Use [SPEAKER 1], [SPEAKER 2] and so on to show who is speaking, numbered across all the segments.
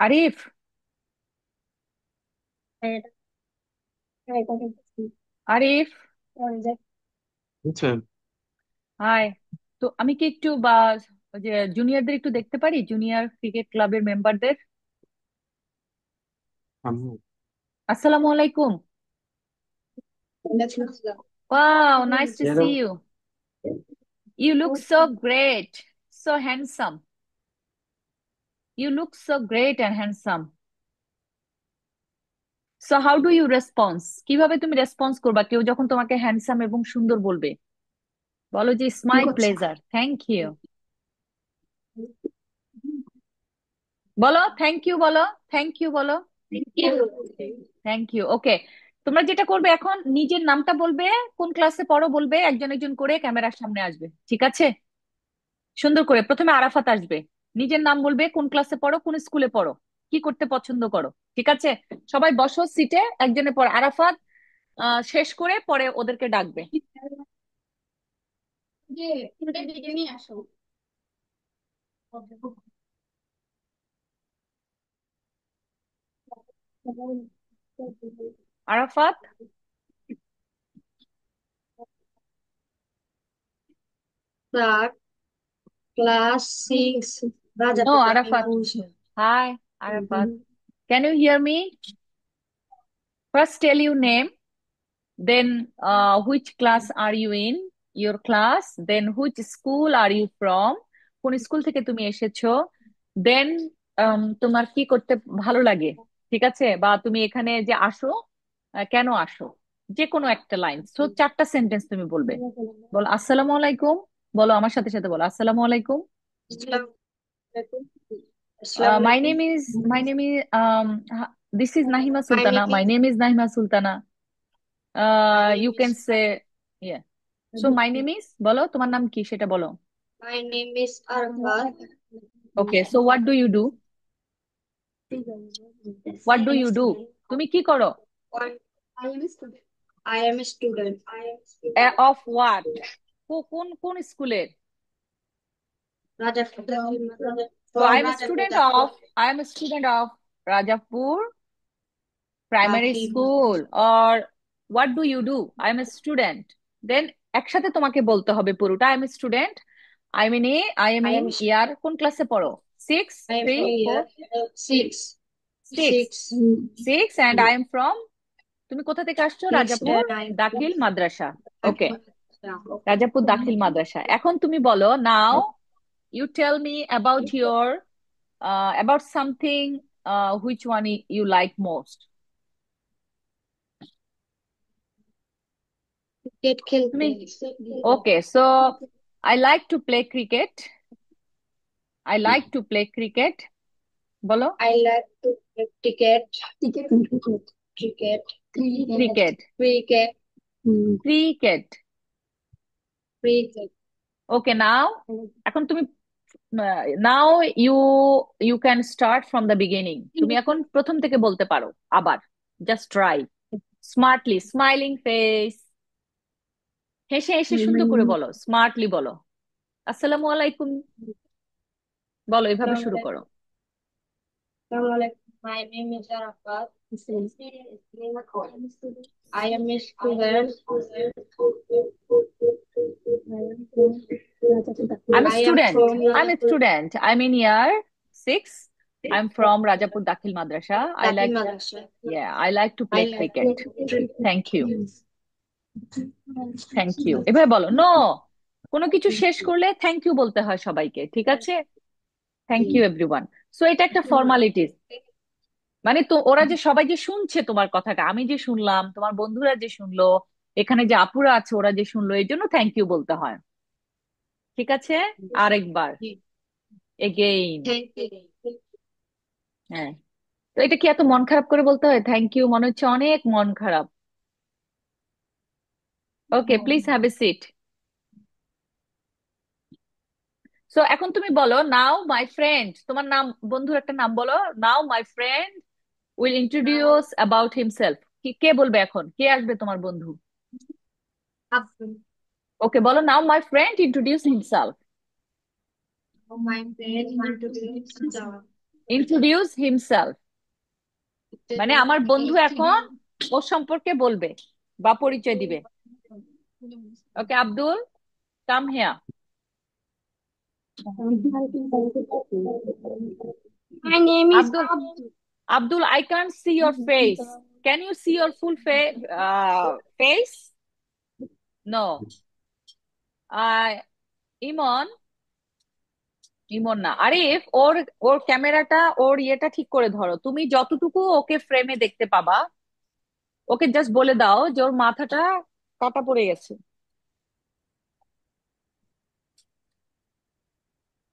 [SPEAKER 1] আরিফ, আরিফ,
[SPEAKER 2] বুঝছো?
[SPEAKER 1] হাই। তো আমি কি একটু ওই যে জুনিয়রদের একটু দেখতে পারি, জুনিয়র ক্রিকেট ক্লাবের মেম্বারদের?
[SPEAKER 2] আমি
[SPEAKER 1] আসসালামু আলাইকুম। ওয়াও, নাইস টু সি
[SPEAKER 2] এরকম
[SPEAKER 1] you. You look so great, so handsome. You look so great and handsome. So how do you response? কিভাবে তুমি রেসপন্স করবা কেউ যখন তোমাকে হ্যান্ডসাম এবং সুন্দর বলবে? বলো যে স্মাই প্লেজার, থ্যাংক ইউ। বলো থ্যাংক ইউ, বলো থ্যাংক ইউ, বলো থ্যাংক ইউ। ওকে, তোমরা যেটা করবে এখন নিজের নামটা বলবে, কোন ক্লাসে পড়ো বলবে, একজন একজন করে ক্যামেরার সামনে আসবে, ঠিক আছে? সুন্দর করে প্রথমে আরাফাত আসবে, নিজের নাম বলবে, কোন ক্লাসে পড়ো, কোন স্কুলে পড়ো, কি করতে পছন্দ করো, ঠিক আছে? সবাই বসো সিটে, একজনের পর আরাফাত শেষ করে পরে ওদেরকে ডাকবে। Arafat.
[SPEAKER 3] Class six
[SPEAKER 1] no,
[SPEAKER 3] Rajapur Dakhil
[SPEAKER 1] Arafat.
[SPEAKER 3] Mousum
[SPEAKER 1] hi Arafat, can you hear me? First tell you name, then which class are you in, your class, then which school are you from, কোন স্কুল থেকে তুমি এসেছো, দেন তোমার কি করতে ভালো লাগে, ঠিক আছে? বা তুমি এখানে যে আসো, কেন আসো, যে কোনো একটা লাইন, তো 4টা সেন্টেন্স তুমি বলবে। বলো আসসালামু আলাইকুম, বলো আমার সাথে সাথে বলো আসসালামু আলাইকুম।
[SPEAKER 3] আসসালামু আলাইকুম। আসসালামু
[SPEAKER 1] মাই
[SPEAKER 3] আলাইকুম।
[SPEAKER 1] Name is, this is Nahima
[SPEAKER 3] my
[SPEAKER 1] Sultana,
[SPEAKER 3] name
[SPEAKER 1] my
[SPEAKER 3] is
[SPEAKER 1] name is Nahima Sultana.
[SPEAKER 3] My name
[SPEAKER 1] you
[SPEAKER 3] is
[SPEAKER 1] can say, so my name is, বলো তোমার নাম কি সেটা বলো।
[SPEAKER 3] My name is Arafat.
[SPEAKER 1] Okay, so what do you do? What do you do, তুমি কি করো?
[SPEAKER 3] I am student.
[SPEAKER 1] Of what? কোন কোন স্কুলের?
[SPEAKER 3] রাজাপুর দাখিল
[SPEAKER 1] তো
[SPEAKER 3] from
[SPEAKER 1] I am
[SPEAKER 3] Rajapur
[SPEAKER 1] student
[SPEAKER 3] Dakhil
[SPEAKER 1] of, I am student of Rajapur primary
[SPEAKER 3] Dakhil
[SPEAKER 1] school, or what do you do? I am student, then একসাথে তোমাকে বলতে হবে পুরোটা। I am student, I mean a, I am
[SPEAKER 3] I
[SPEAKER 1] in
[SPEAKER 3] am
[SPEAKER 1] year, কোন ক্লাসে পড়ো? Six,
[SPEAKER 3] I am
[SPEAKER 1] three,
[SPEAKER 3] from
[SPEAKER 1] four,
[SPEAKER 3] year six
[SPEAKER 1] six,
[SPEAKER 3] six
[SPEAKER 1] six and I am from, তুমি কোথা থেকে আসছো?
[SPEAKER 3] সিক্স
[SPEAKER 1] রাজাপুর
[SPEAKER 3] নাইন
[SPEAKER 1] দাখিল মাদ্রাসা। ওকে, রাজাপুর দাখিল মাদ্রাসা। এখন তুমি বলো now, you tell me about your, about something, which one you like most.
[SPEAKER 3] Cricket
[SPEAKER 1] তুমি,
[SPEAKER 3] খেলতে।
[SPEAKER 1] Okay, so I like to play cricket, I like to play cricket, বলো।
[SPEAKER 3] I like to play cricket,
[SPEAKER 1] cricket,
[SPEAKER 3] cricket,
[SPEAKER 1] cricket.
[SPEAKER 3] cricket.
[SPEAKER 1] Okay now, এখন তুমি, now you you can start from the beginning, তুমি এখন প্রথম থেকে বলতে পারো আবার, just try smartly, smiling face, হেসে হেসে সুন্দর করে বলো, স্মার্টলি বলো। আসসালামু আলাইকুম, বলো, এভাবে শুরু করো।
[SPEAKER 3] Assalamualaikum. My name is Arafat. I am a student.
[SPEAKER 1] I'm a
[SPEAKER 3] I am
[SPEAKER 1] student,
[SPEAKER 3] from
[SPEAKER 1] I'm a student, I'm in year 6, I'm from Rajapur Dakhil Madrasa, I
[SPEAKER 3] Dakil
[SPEAKER 1] like,
[SPEAKER 3] Madrasa.
[SPEAKER 1] yeah, I like to
[SPEAKER 3] I
[SPEAKER 1] play
[SPEAKER 3] like
[SPEAKER 1] cricket. Thank you, thank you,
[SPEAKER 3] to.
[SPEAKER 1] এভাবে বলো। No, কোনো কিছু শেষ করলে thank you বলতে হয় সবাইকে, ঠিক আছে? Thank you everyone. সো এটা একটা ফর্মালিটিস, মানে তো ওরা যে সবাই যে শুনছে তোমার কথাটা, আমি যে শুনলাম, তোমার বন্ধুরা যে শুনলো, এখানে যে আপুরা আছে ওরা যে শুনলো, এই জন্য থ্যাংক ইউ বলতে হয়, ঠিক আছে? আরেকবার, এগেইন।
[SPEAKER 3] Thank you.
[SPEAKER 1] হ্যাঁ, তো এটা কি এত মন খারাপ করে বলতে হয় থ্যাংক ইউ? মনে হচ্ছে অনেক মন খারাপ। Okay, please have a seat. So এখন তুমি বলো নাও মাই ফ্রেন্ড, তোমার নাম, বন্ধুর একটা নাম বলো। Now my friend will
[SPEAKER 3] Now,
[SPEAKER 1] introduce about himself, কে বলবে এখন, কে আসবে তোমার বন্ধু?
[SPEAKER 3] Abdul.
[SPEAKER 1] ওকে, বলো now my friend introduce himself.
[SPEAKER 3] My friend introduced himself.
[SPEAKER 1] Introduce himself. মানে আমার বন্ধু এখন ওর সম্পর্কে বলবে বা পরিচয় দিবে। Okay, Abdul, come here.
[SPEAKER 3] My name is
[SPEAKER 1] Abdul,
[SPEAKER 3] Abdul.
[SPEAKER 1] Abdul, I can't see your face. Can you see your full face? No. ইমন, ইমন না, আরিফ, ওর ওর ক্যামেরাটা, ওর ইয়েটা ঠিক করে ধরো। তুমি যতটুকু ওকে ফ্রেমে দেখতে পাবা, ওকে জাস্ট বলে দাও যে ওর মাথাটা কাটা পড়ে গেছে।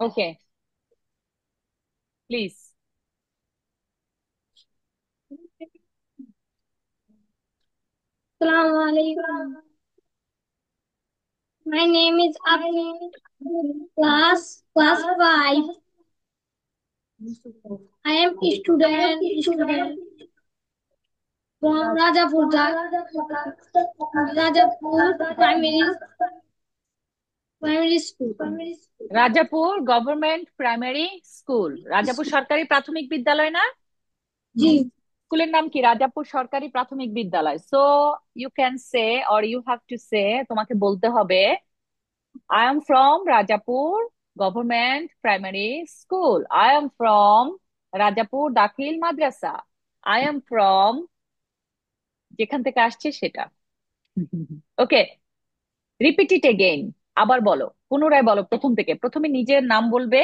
[SPEAKER 1] ওকে, please.
[SPEAKER 3] Assalamu alaikum. My name is Abdul. Class 5. I am student from Rajapur primary school.
[SPEAKER 1] Rajapur government primary school, Rajapur সরকারি প্রাথমিক বিদ্যালয় না?
[SPEAKER 3] জি।
[SPEAKER 1] স্কুলের নাম কি? রাজাপুর সরকারি প্রাথমিক বিদ্যালয়। So you can say, or you have to say, তোমাকে বলতে হবে I am from Rajapur Government Primary School. I am from Rajapur Dakhil Madrasa. I am from, যেখান থেকে আসছে সেটা। ওকে, রিপিট ইট এগেইন। আবার বলো, পুনরায় বলো প্রথম থেকে। প্রথমে নিজের নাম বলবে,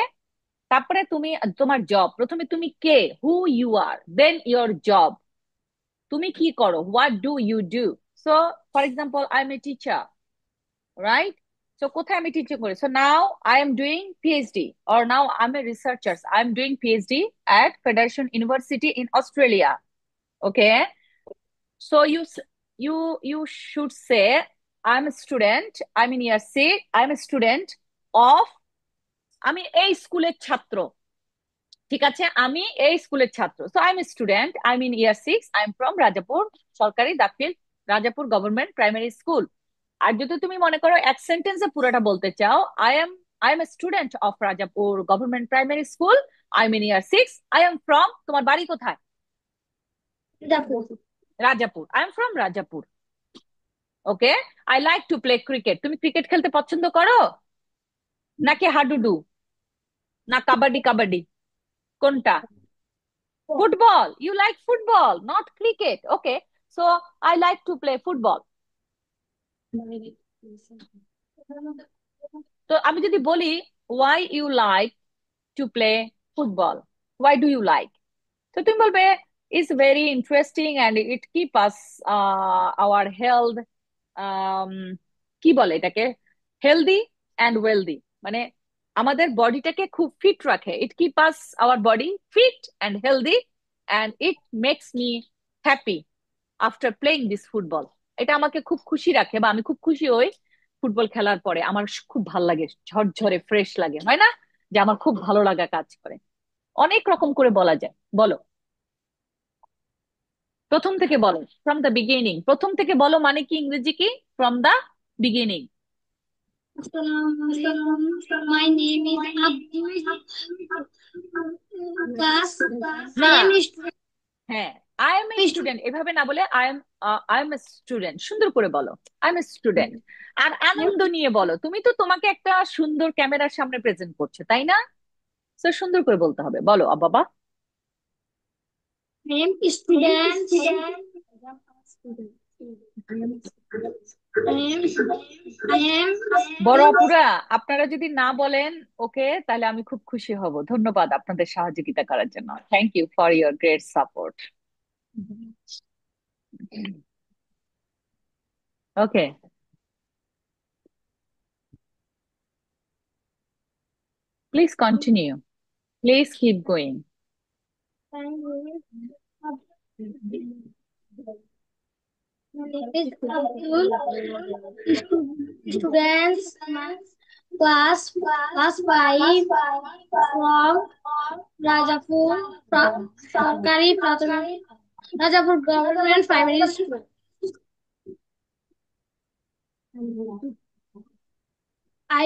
[SPEAKER 1] তারপরে তুমি তোমার জব, প্রথমে তুমি কে, who you are, then your job, তুমি কি করো, what do you do. So for example, I am a teacher, right? So কোথায় আমি টিচিং করি? So now I am doing PhD, or now I'm a researcher. I'm doing PhD at Federation University in Australia. Okay. So you should say I'm a student. I'm in year 6. I'm a student of, আমি এই স্কুলের ছাত্র। ঠিক আছে, আমি এই স্কুলের ছাত্র। So I am student, I am in year 6, I am from Rajapur সরকারি দাখিল রাজাপুর গভর্নমেন্ট প্রাইমারি স্কুল। আর যদি তুমি মনে করো এক সেন্টেন্সে পুরোটা বলতে চাও, I am a student of Rajapur government primary school, I am in year 6, I am from, তোমার বাড়ি কোথায়? Rajapur, I am from Rajapur. Okay, I like to play cricket, তুমি ক্রিকেট খেলতে পছন্দ করো নাকি হাডুডু, না কাবাডি কাবাডি, কোনটা? Football. You like football, not cricket. Okay. So I like to play football. তো আমি যদি বলি why you like to play football, why do you like, তো তুমি বলবে it's very interesting and it keep us our health, um, কি বলে এটাকে, healthy and wealthy, মানে আমাদের বডিটাকে খুব ফিট রাখে। it keep us our body fit and healthy and it makes me happy after playing this football. এটা আমাকে খুব খুশি রাখে, বা আমি খুব খুশি হই ফুটবল খেলার পরে। আমার খুব ভালো লাগে, ঝরঝরে ফ্রেশ লাগে, হয় না? যে আমার খুব ভালো লাগা কাজ করে। অনেক রকম করে বলা যায়, বলো। প্রথম থেকে বলো, ফ্রম দ্য বিগিনিং। প্রথম থেকে বলো মানে কি, ইংরেজি কি? From the beginning.
[SPEAKER 3] My name is Abdul. Class.
[SPEAKER 1] না,
[SPEAKER 3] I am a student.
[SPEAKER 1] হ্যাঁ, আই এম এ স্টুডেন্ট এভাবে না বলে আই এম এ স্টুডেন্ট, সুন্দর করে বলো আই এম এ স্টুডেন্ট। আর আনন্দ নিয়ে বলো, তুমি তো তোমাকে একটা সুন্দর ক্যামেরার সামনে প্রেজেন্ট করছো, তাই না? তো সুন্দর করে বলতে হবে, বলো বাবা।
[SPEAKER 3] I am a student. I am.
[SPEAKER 1] বড় আপুরা, আপনারা যদি না বলেন ওকে, তাহলে আমি খুব খুশি হব। ধন্যবাদ আপনাদের সহযোগিতা করার জন্য। Thank you for your great support. Okay, please continue, please keep going.
[SPEAKER 3] My name is Abdul. Students, class 5 from Rajapur Sarkari Prathamic Rajapur Government Primary School.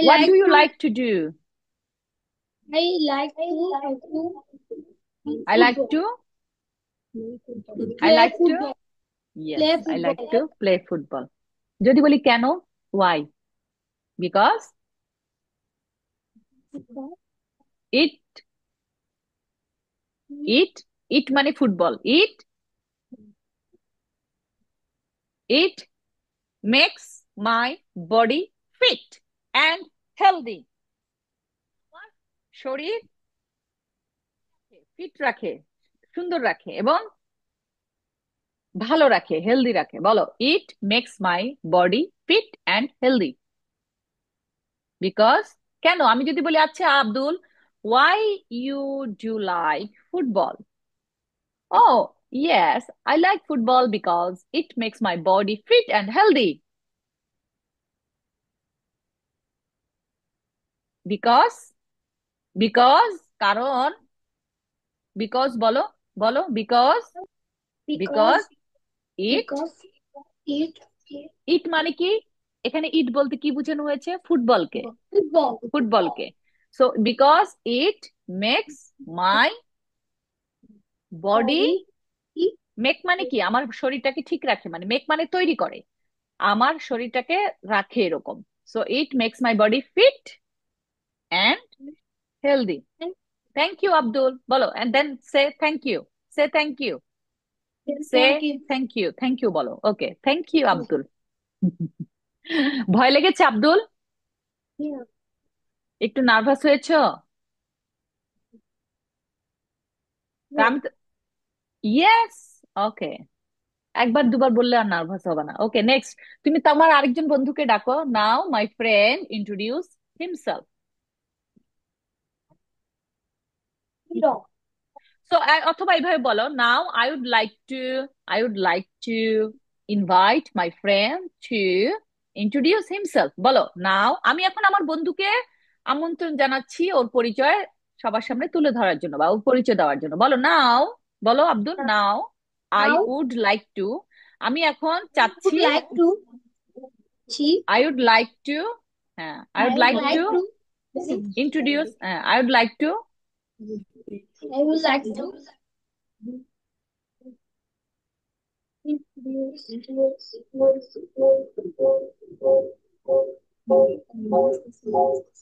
[SPEAKER 1] What do you like to do?
[SPEAKER 3] I like to
[SPEAKER 1] I like to, I
[SPEAKER 3] Play
[SPEAKER 1] like to,
[SPEAKER 3] football.
[SPEAKER 1] yes,
[SPEAKER 3] Play
[SPEAKER 1] I like
[SPEAKER 3] football.
[SPEAKER 1] to play football. যদি বলি কেন, why? Because it, it মানে football, it makes my body fit and healthy. আমার শরীর fit রাখে, সুন্দর রাখে এবং ভালো রাখে, হেলদি রাখে। বলো, it makes my body fit and healthy. Because, কেন? আমি যদি বলি আচ্ছা Abdul, why you do like football? Oh yes, I like football because it makes my body fit and healthy. Because, because কারণ, বিকজ বলো, বলো because, because
[SPEAKER 3] Because
[SPEAKER 1] it,
[SPEAKER 3] because it
[SPEAKER 1] it মানে কি? এখানে ইট বলতে কি বোঝানো হয়েছে? ফুটবলকে,
[SPEAKER 3] football
[SPEAKER 1] ফুটবলকে। So because it makes my body,
[SPEAKER 3] body
[SPEAKER 1] make মানে কি? আমার শরীরটাকে ঠিক রাখে, মানে মেক মানে তৈরি করে, আমার শরীরটাকে রাখে এরকম। So it makes my body fit and healthy. Thank you Abdul, বলো, and then say thank you, say thank you, say
[SPEAKER 3] thank you.
[SPEAKER 1] Thank you, thank you বলো। Okay, thank you Abdul. ভয় লেগেছে আব্দুল?
[SPEAKER 3] Yeah.
[SPEAKER 1] একটু নার্ভাস হয়েছো? তা
[SPEAKER 3] No.
[SPEAKER 1] আমি তো, yes, ওকে, একবার দুবার বললে আর নার্ভাস হবে না। ওকে, নেক্সট, তুমি তোমার আরেকজন বন্ধুকে ডাকো। Now my friend introduce himself.
[SPEAKER 3] No.
[SPEAKER 1] So অথবা এইভাবে বলো, now I would like to invite my friend to introduce himself. বলো, নাও আমি এখন আমার বন্ধুকে আমন্ত্রণ জানাচ্ছি ওর পরিচয় সবার সামনে তুলে ধরার জন্য বা ওর পরিচয় দেওয়ার জন্য। বলো, নাও, বলো Abdul, now I
[SPEAKER 3] Now
[SPEAKER 1] would like to, আমি এখন
[SPEAKER 3] I would
[SPEAKER 1] চাচ্ছি,
[SPEAKER 3] like to see.
[SPEAKER 1] I would like to, হ্যাঁ, I
[SPEAKER 3] I
[SPEAKER 1] would
[SPEAKER 3] would
[SPEAKER 1] like
[SPEAKER 3] like
[SPEAKER 1] to
[SPEAKER 3] to.
[SPEAKER 1] Introduce, I would like to
[SPEAKER 3] I would like to introduce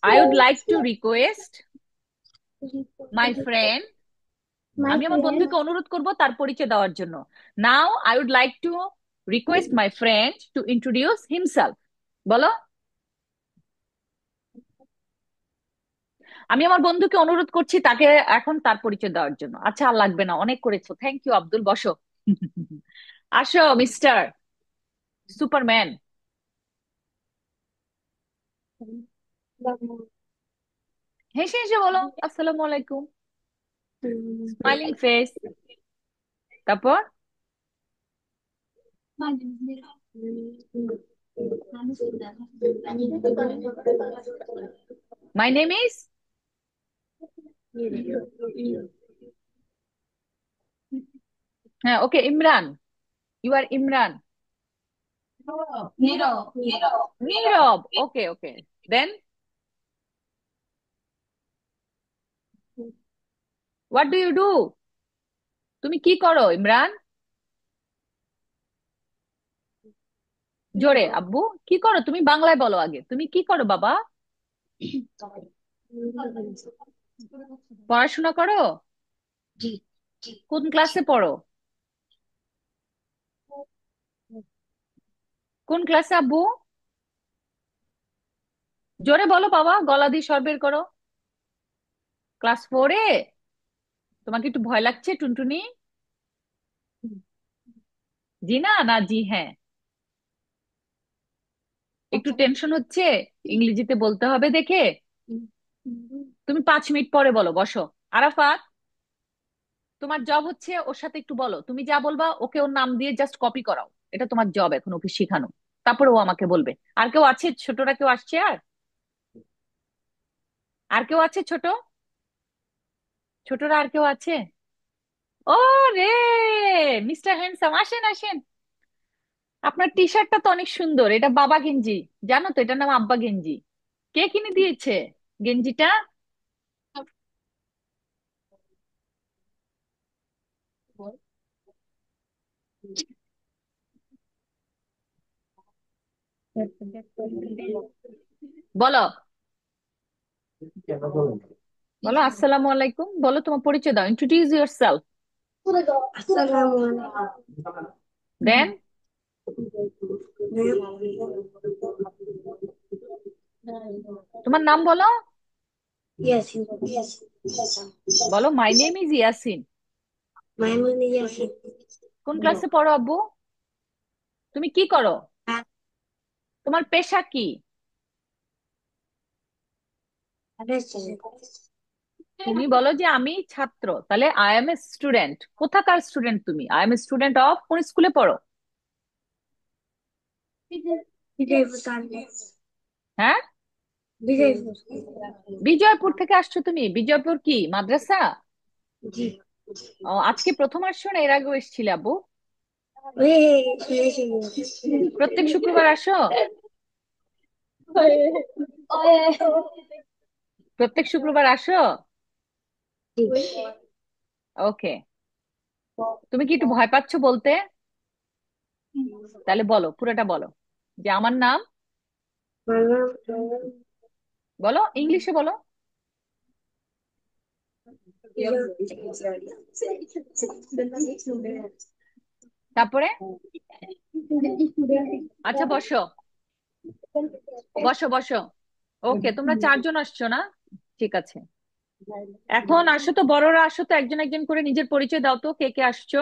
[SPEAKER 1] I would like to request my friend,
[SPEAKER 3] my
[SPEAKER 1] আমি আমার
[SPEAKER 3] friend.
[SPEAKER 1] বন্ধুকে অনুরোধ করব তার পরিচয় দেওয়ার জন্য। Now I would like to request my friend to introduce himself. বলো, আমি আমার বন্ধুকে অনুরোধ করছি তাকে এখন তার পরিচয় দেওয়ার জন্য। আচ্ছা, আর লাগবে না, অনেক করেছো, থ্যাংক ইউ আব্দুল, বসো। আসো মিস্টার সুপারম্যান, হেসে হেসে বলো আসসালামু আলাইকুম, স্মাইলিং ফেস। তারপর,
[SPEAKER 3] My name
[SPEAKER 1] my name is, হ্যাঁ okay, Imran, you are Imran,
[SPEAKER 3] Nero.
[SPEAKER 1] Nirob, okay okay, then what do you do? তুমি কি করো ইমরান? জোরে আব্বু, কি করো তুমি? বাংলায় বলো আগে, তুমি কি করো বাবা? পড়াশোনা করো? কোন ক্লাসে পড়ো? কোন ক্লাসে আব্বু? জোরে বলো বাবা, গলা দিয়ে স্বর বের করো। ক্লাস 4-এ? তোমাকে একটু ভয় লাগছে টুনটুনি? জি না, না জি হ্যাঁ? একটু টেনশন হচ্ছে, ইংরেজিতে বলতে হবে দেখে। তুমি 5 মিনিট পরে বলো, বসো। আরাফাত, তোমার জব হচ্ছে ওর সাথে একটু বলো, তুমি যা বলবা ওকে ওর নাম দিয়ে জাস্ট কপি করাও, এটা তোমার জব এখন, ওকে শেখানো। তারপর ও আমাকে বলবে। আর কেউ আছে? ছোটরা কেউ আসছে? আর কেউ আছে? ছোটরা আর কেউ আছে? ও রে, মিস্টার হ্যান্ডসাম, আসেন আসেন। আপনার টি শার্টটা তো অনেক সুন্দর, এটা বাবা গেঞ্জি, জানো তো এটার নাম আব্বা গেঞ্জি। কে কিনে দিয়েছে গেঞ্জিটা? বলো, বলো আসসালামু আলাইকুম, বলো তোমার পরিচয় দাও, ইন্ট্রোডিউস ইউর সেলফ। দেন তোমার নাম বলো।
[SPEAKER 3] Yes, yes, yes.
[SPEAKER 1] বলো my name is Yasin.
[SPEAKER 3] My name is Yasin.
[SPEAKER 1] কোন ক্লাসে পড়ো আব্বু? তুমি কি করো? তোমার পেশা কি? তুমি বলো যে আমি ছাত্র, তাহলে আই এম এ স্টুডেন্ট। কোথাকার স্টুডেন্ট তুমি? I am a student of, কোন স্কুলে পড়ো? হ্যাঁ, বিজয়পুর থেকে আসছো তুমি? বিজয়পুর কি মাদ্রাসা? ও, আজকে প্রথম আসছো না এর আগেও এসেছিলে আব্বু? প্রত্যেক শুক্রবার আসো? প্রত্যেক শুক্রবার আসো? ওকে। তুমি কি একটু ভয় পাচ্ছো বলতে? তাহলে বলো, পুরোটা বলো, যে আমার নাম, বলো ইংলিশে বলো। তারপরে আচ্ছা বসো, বসো বসো। ওকে, তোমরা চারজন আসছো না? ঠিক আছে। এখন আসো তো, বড়রা আসো তো, একজন একজন করে নিজের পরিচয় দাও তো, কে কে আসছো?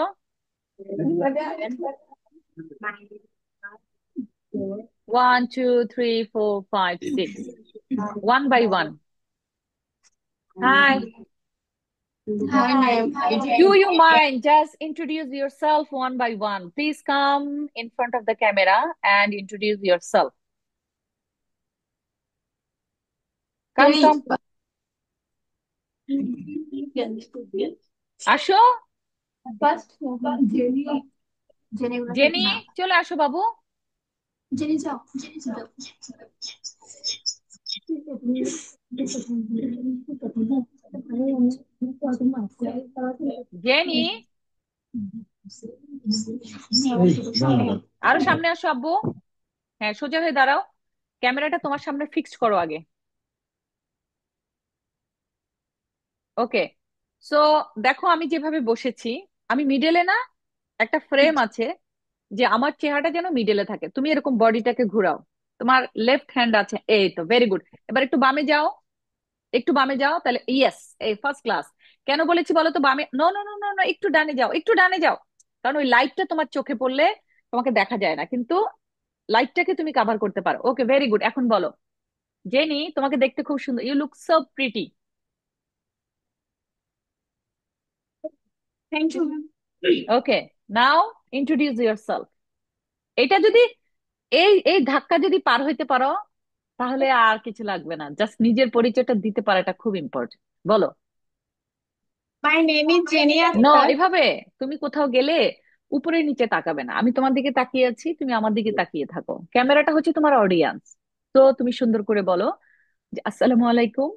[SPEAKER 1] 1 2 3 4 5 6, one by one. Hi,
[SPEAKER 3] Hi, ma'am.
[SPEAKER 1] do you mind just introduce yourself one by one? Please come in front of the camera and introduce yourself. Come, come. আসো। জেনি, চলে আসো বাবু। জেনি, আরো সামনে আসো আব্বু। হ্যাঁ, সোজা হয়ে দাঁড়াও, ক্যামেরাটা তোমার সামনে ফিক্স করো আগে। ওকে। সো দেখো, আমি যেভাবে বসেছি, আমি মিডলে না, একটা ফ্রেম আছে, যে আমার চেহারাটা যেন মিডলে থাকে। তুমি এরকম বডিটাকে ঘুরাও, তোমার লেফট হ্যান্ড আছে, এই তো, ভেরি গুড। এবার একটু বামে যাও, একটু বামে যাও, তাহলে ইয়েস, এই ফার্স্ট ক্লাস। কেন বলেছি বলো তো বামে? No no no no no, একটু ডানে যাও, একটু ডানে যাও। কারণ ওই লাইটটা তোমার চোখে পড়লে তোমাকে দেখা যায় না, কিন্তু লাইটটাকে তুমি কাভার করতে পারো। Okay, very good. এখন বলো, জেনি তোমাকে দেখতে খুব সুন্দর, you look so pretty.
[SPEAKER 3] Thank you, ma'am.
[SPEAKER 1] Okay, now introduce yourself. এটা যদি, এই এই ধাক্কা যদি পার হইতে পারো, তাহলে আর কিছু লাগবে না, জাস্ট নিজের পরিচয়টা দিতে পারাটা খুব ইম্পর্টেন্ট। বলো।
[SPEAKER 3] My name is Jenny
[SPEAKER 1] no,
[SPEAKER 3] Akhtar.
[SPEAKER 1] এভাবে তুমি কোথাও গেলে উপরে নিচে তাকাবে না, আমি তোমার দিকে তাকিয়ে আছি, তুমি আমার দিকে তাকিয়ে থাকো, ক্যামেরাটা হচ্ছে তোমার অডিয়েন্স। তো তুমি সুন্দর করে বলো যে আসসালামু আলাইকুম।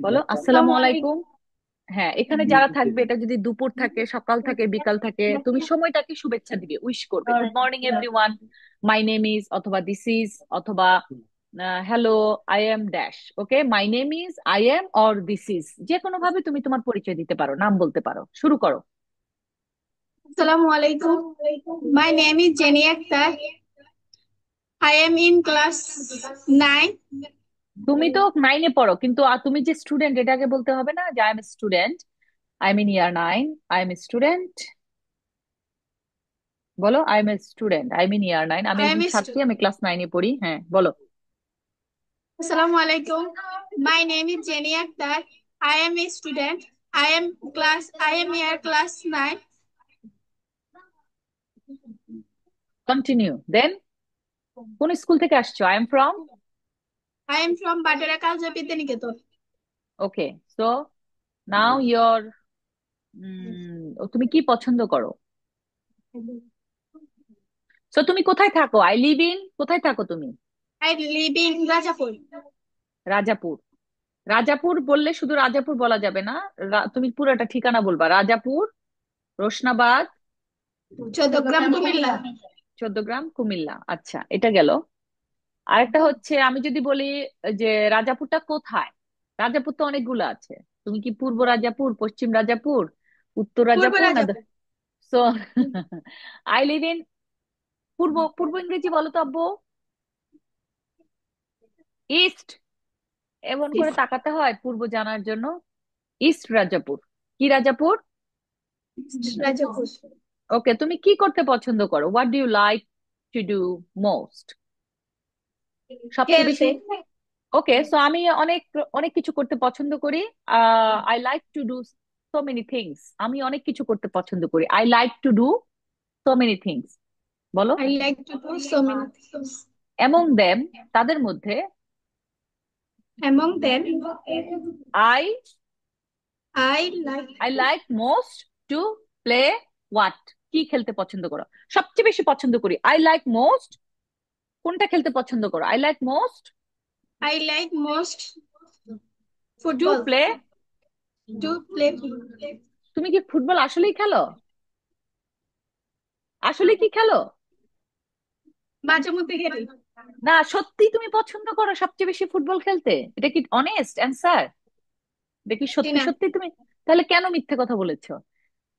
[SPEAKER 1] বলো আসসালামু
[SPEAKER 3] Assalamu
[SPEAKER 1] আলাইকুম।
[SPEAKER 3] alaikum.
[SPEAKER 1] হ্যাঁ, এখানে যারা থাকবে, এটা যদি দুপুর থাকে, সকাল থাকে, বিকাল থাকে, তুমি সময়টাকে শুভেচ্ছা দিবে, উইশ করবে, good morning everyone, my name is, অথবা দিস ইজ, অথবা hello, I am dash. Okay, my name is, I am, or this is, যে কোনো ভাবে তুমি তোমার পরিচয় দিতে পারো, নাম বলতে পারো, শুরু করো।
[SPEAKER 3] Assalamu alaikum. My name is Jenny Akhtar. I am in class 9.
[SPEAKER 1] তুমি তো 9-এ পড়ো, কিন্তু তুমি যে স্টুডেন্ট, এটাকে বলতে হবে না যে I am student, I am in year 9, I am student. বলো I am student, I am in year 9, আমি
[SPEAKER 3] I am
[SPEAKER 1] একজন
[SPEAKER 3] a
[SPEAKER 1] ছাত্রী,
[SPEAKER 3] student.
[SPEAKER 1] আমি ক্লাস 9-এ পড়ি। হ্যাঁ বলো।
[SPEAKER 3] Assalamu alaikum. My name is Jenny Akhtar. I am a student. I am here class 9.
[SPEAKER 1] Continue then. কোন স্কুল থেকে আসছো? I am from.
[SPEAKER 3] I am from Batara Kalja Niketan.
[SPEAKER 1] Okay, so now your, তুমি কি পছন্দ করো? So তুমি কোথায় থাকো? আই লিভ ইন, কোথায় থাকো তুমি?
[SPEAKER 3] I live in Rajapur.
[SPEAKER 1] Rajapur. Rajapur বললে শুধু রাজাপুর বলা যাবে না, তুমি পুরোটা ঠিকানা বলবা, রাজাপুর রোশনাবাদ,
[SPEAKER 3] চৌদ্দগ্রাম, কুমিল্লা।
[SPEAKER 1] 14 গ্রাম, কুমিল্লা। আচ্ছা, এটা গেল। আরেকটা হচ্ছে আমি যদি বলি যে রাজাপুরটা কোথায়? রাজাপুর তো অনেকগুলো আছে। তুমি কি পূর্ব রাজাপুর, পশ্চিম রাজাপুর, উত্তর
[SPEAKER 3] পূর্ব
[SPEAKER 1] রাজাপুর না?
[SPEAKER 3] Rajapur.
[SPEAKER 1] So I live in পূর্ব। পূর্ব ইংরেজি বলো তো আব্বু। ইস্ট। এমন করে তাকাতে হয় পূর্ব জানার জন্য। ইস্ট রাজাপুর। কি রাজাপুর?
[SPEAKER 3] রাজাপুর।
[SPEAKER 1] ওকে, তুমি কি করতে পছন্দ করো? What do you like to do most? সবচেয়ে বেশি।
[SPEAKER 3] খেলতে।
[SPEAKER 1] ওকে, সো আমি অনেক অনেক কিছু করতে পছন্দ করি। I like to do so many things. আমি অনেক কিছু করতে পছন্দ করি। I like to do so many things. বলো।
[SPEAKER 3] I like to do so many things.
[SPEAKER 1] Among them, তাদের মধ্যে।
[SPEAKER 3] Among them,
[SPEAKER 1] I
[SPEAKER 3] I like
[SPEAKER 1] I like most to play what? কি খেলতে পছন্দ করো? সবচেয়ে বেশি পছন্দ করি। I like most. কোনটা খেলতে পছন্দ করো? I like most
[SPEAKER 3] I like most
[SPEAKER 1] to
[SPEAKER 3] football.
[SPEAKER 1] Play.
[SPEAKER 3] To play football.
[SPEAKER 1] তুমি কি ফুটবল আসলেই খেলো? আসলে কি খেলো?
[SPEAKER 3] মাঝে মধ্যে খেলি।
[SPEAKER 1] না, সত্যি তুমি পছন্দ করো সবচেয়ে বেশি ফুটবল খেলতে? এটা কি অনেস্ট অ্যান্সার? দেখি
[SPEAKER 3] জি
[SPEAKER 1] সত্যি
[SPEAKER 3] না।
[SPEAKER 1] সত্যি তুমি। তাহলে কেন মিথ্যে কথা বলেছো?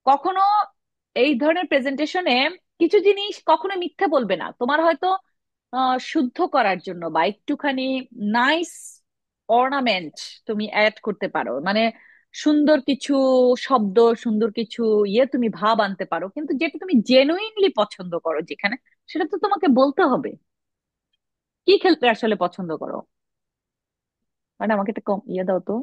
[SPEAKER 1] কখনো এই ধরনের প্রেজেন্টেশনে কিছু জিনিস কখনো মিথ্যে বলবে না। তোমার হয়তো শুদ্ধ করার জন্য বা একটুখানি নাইস অর্নামেন্ট তুমি অ্যাড করতে পারো, মানে সুন্দর কিছু শব্দ, সুন্দর কিছু তুমি ভাব আনতে পারো, কিন্তু যেটা তুমি জেনুইনলি পছন্দ করো যেখানে, সেটা তো তোমাকে বলতে হবে। কি খেলতে আসলে পছন্দ করো? মানে আমাকে একটা কম দাও তো।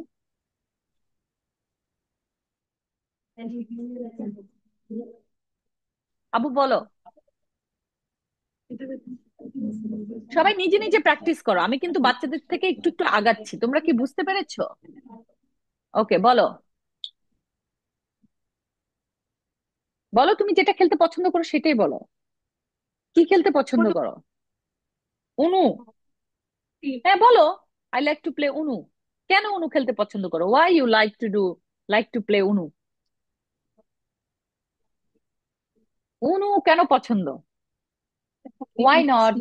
[SPEAKER 1] আবু বলো। সবাই নিজে নিজে প্র্যাকটিস করো। আমি কিন্তু বাচ্চাদের থেকে একটু একটু আগাচ্ছি, তোমরা কি বুঝতে পেরেছো? ওকে, বলো। বলো তুমি যেটা খেলতে পছন্দ করো সেটাই বলো। কি খেলতে পছন্দ করো? উনু? হ্যাঁ, বলো। I like to play Uno. কেন উনু খেলতে পছন্দ করো? Why you like to play Uno? Uno কেন পছন্দ? ওয়াই নট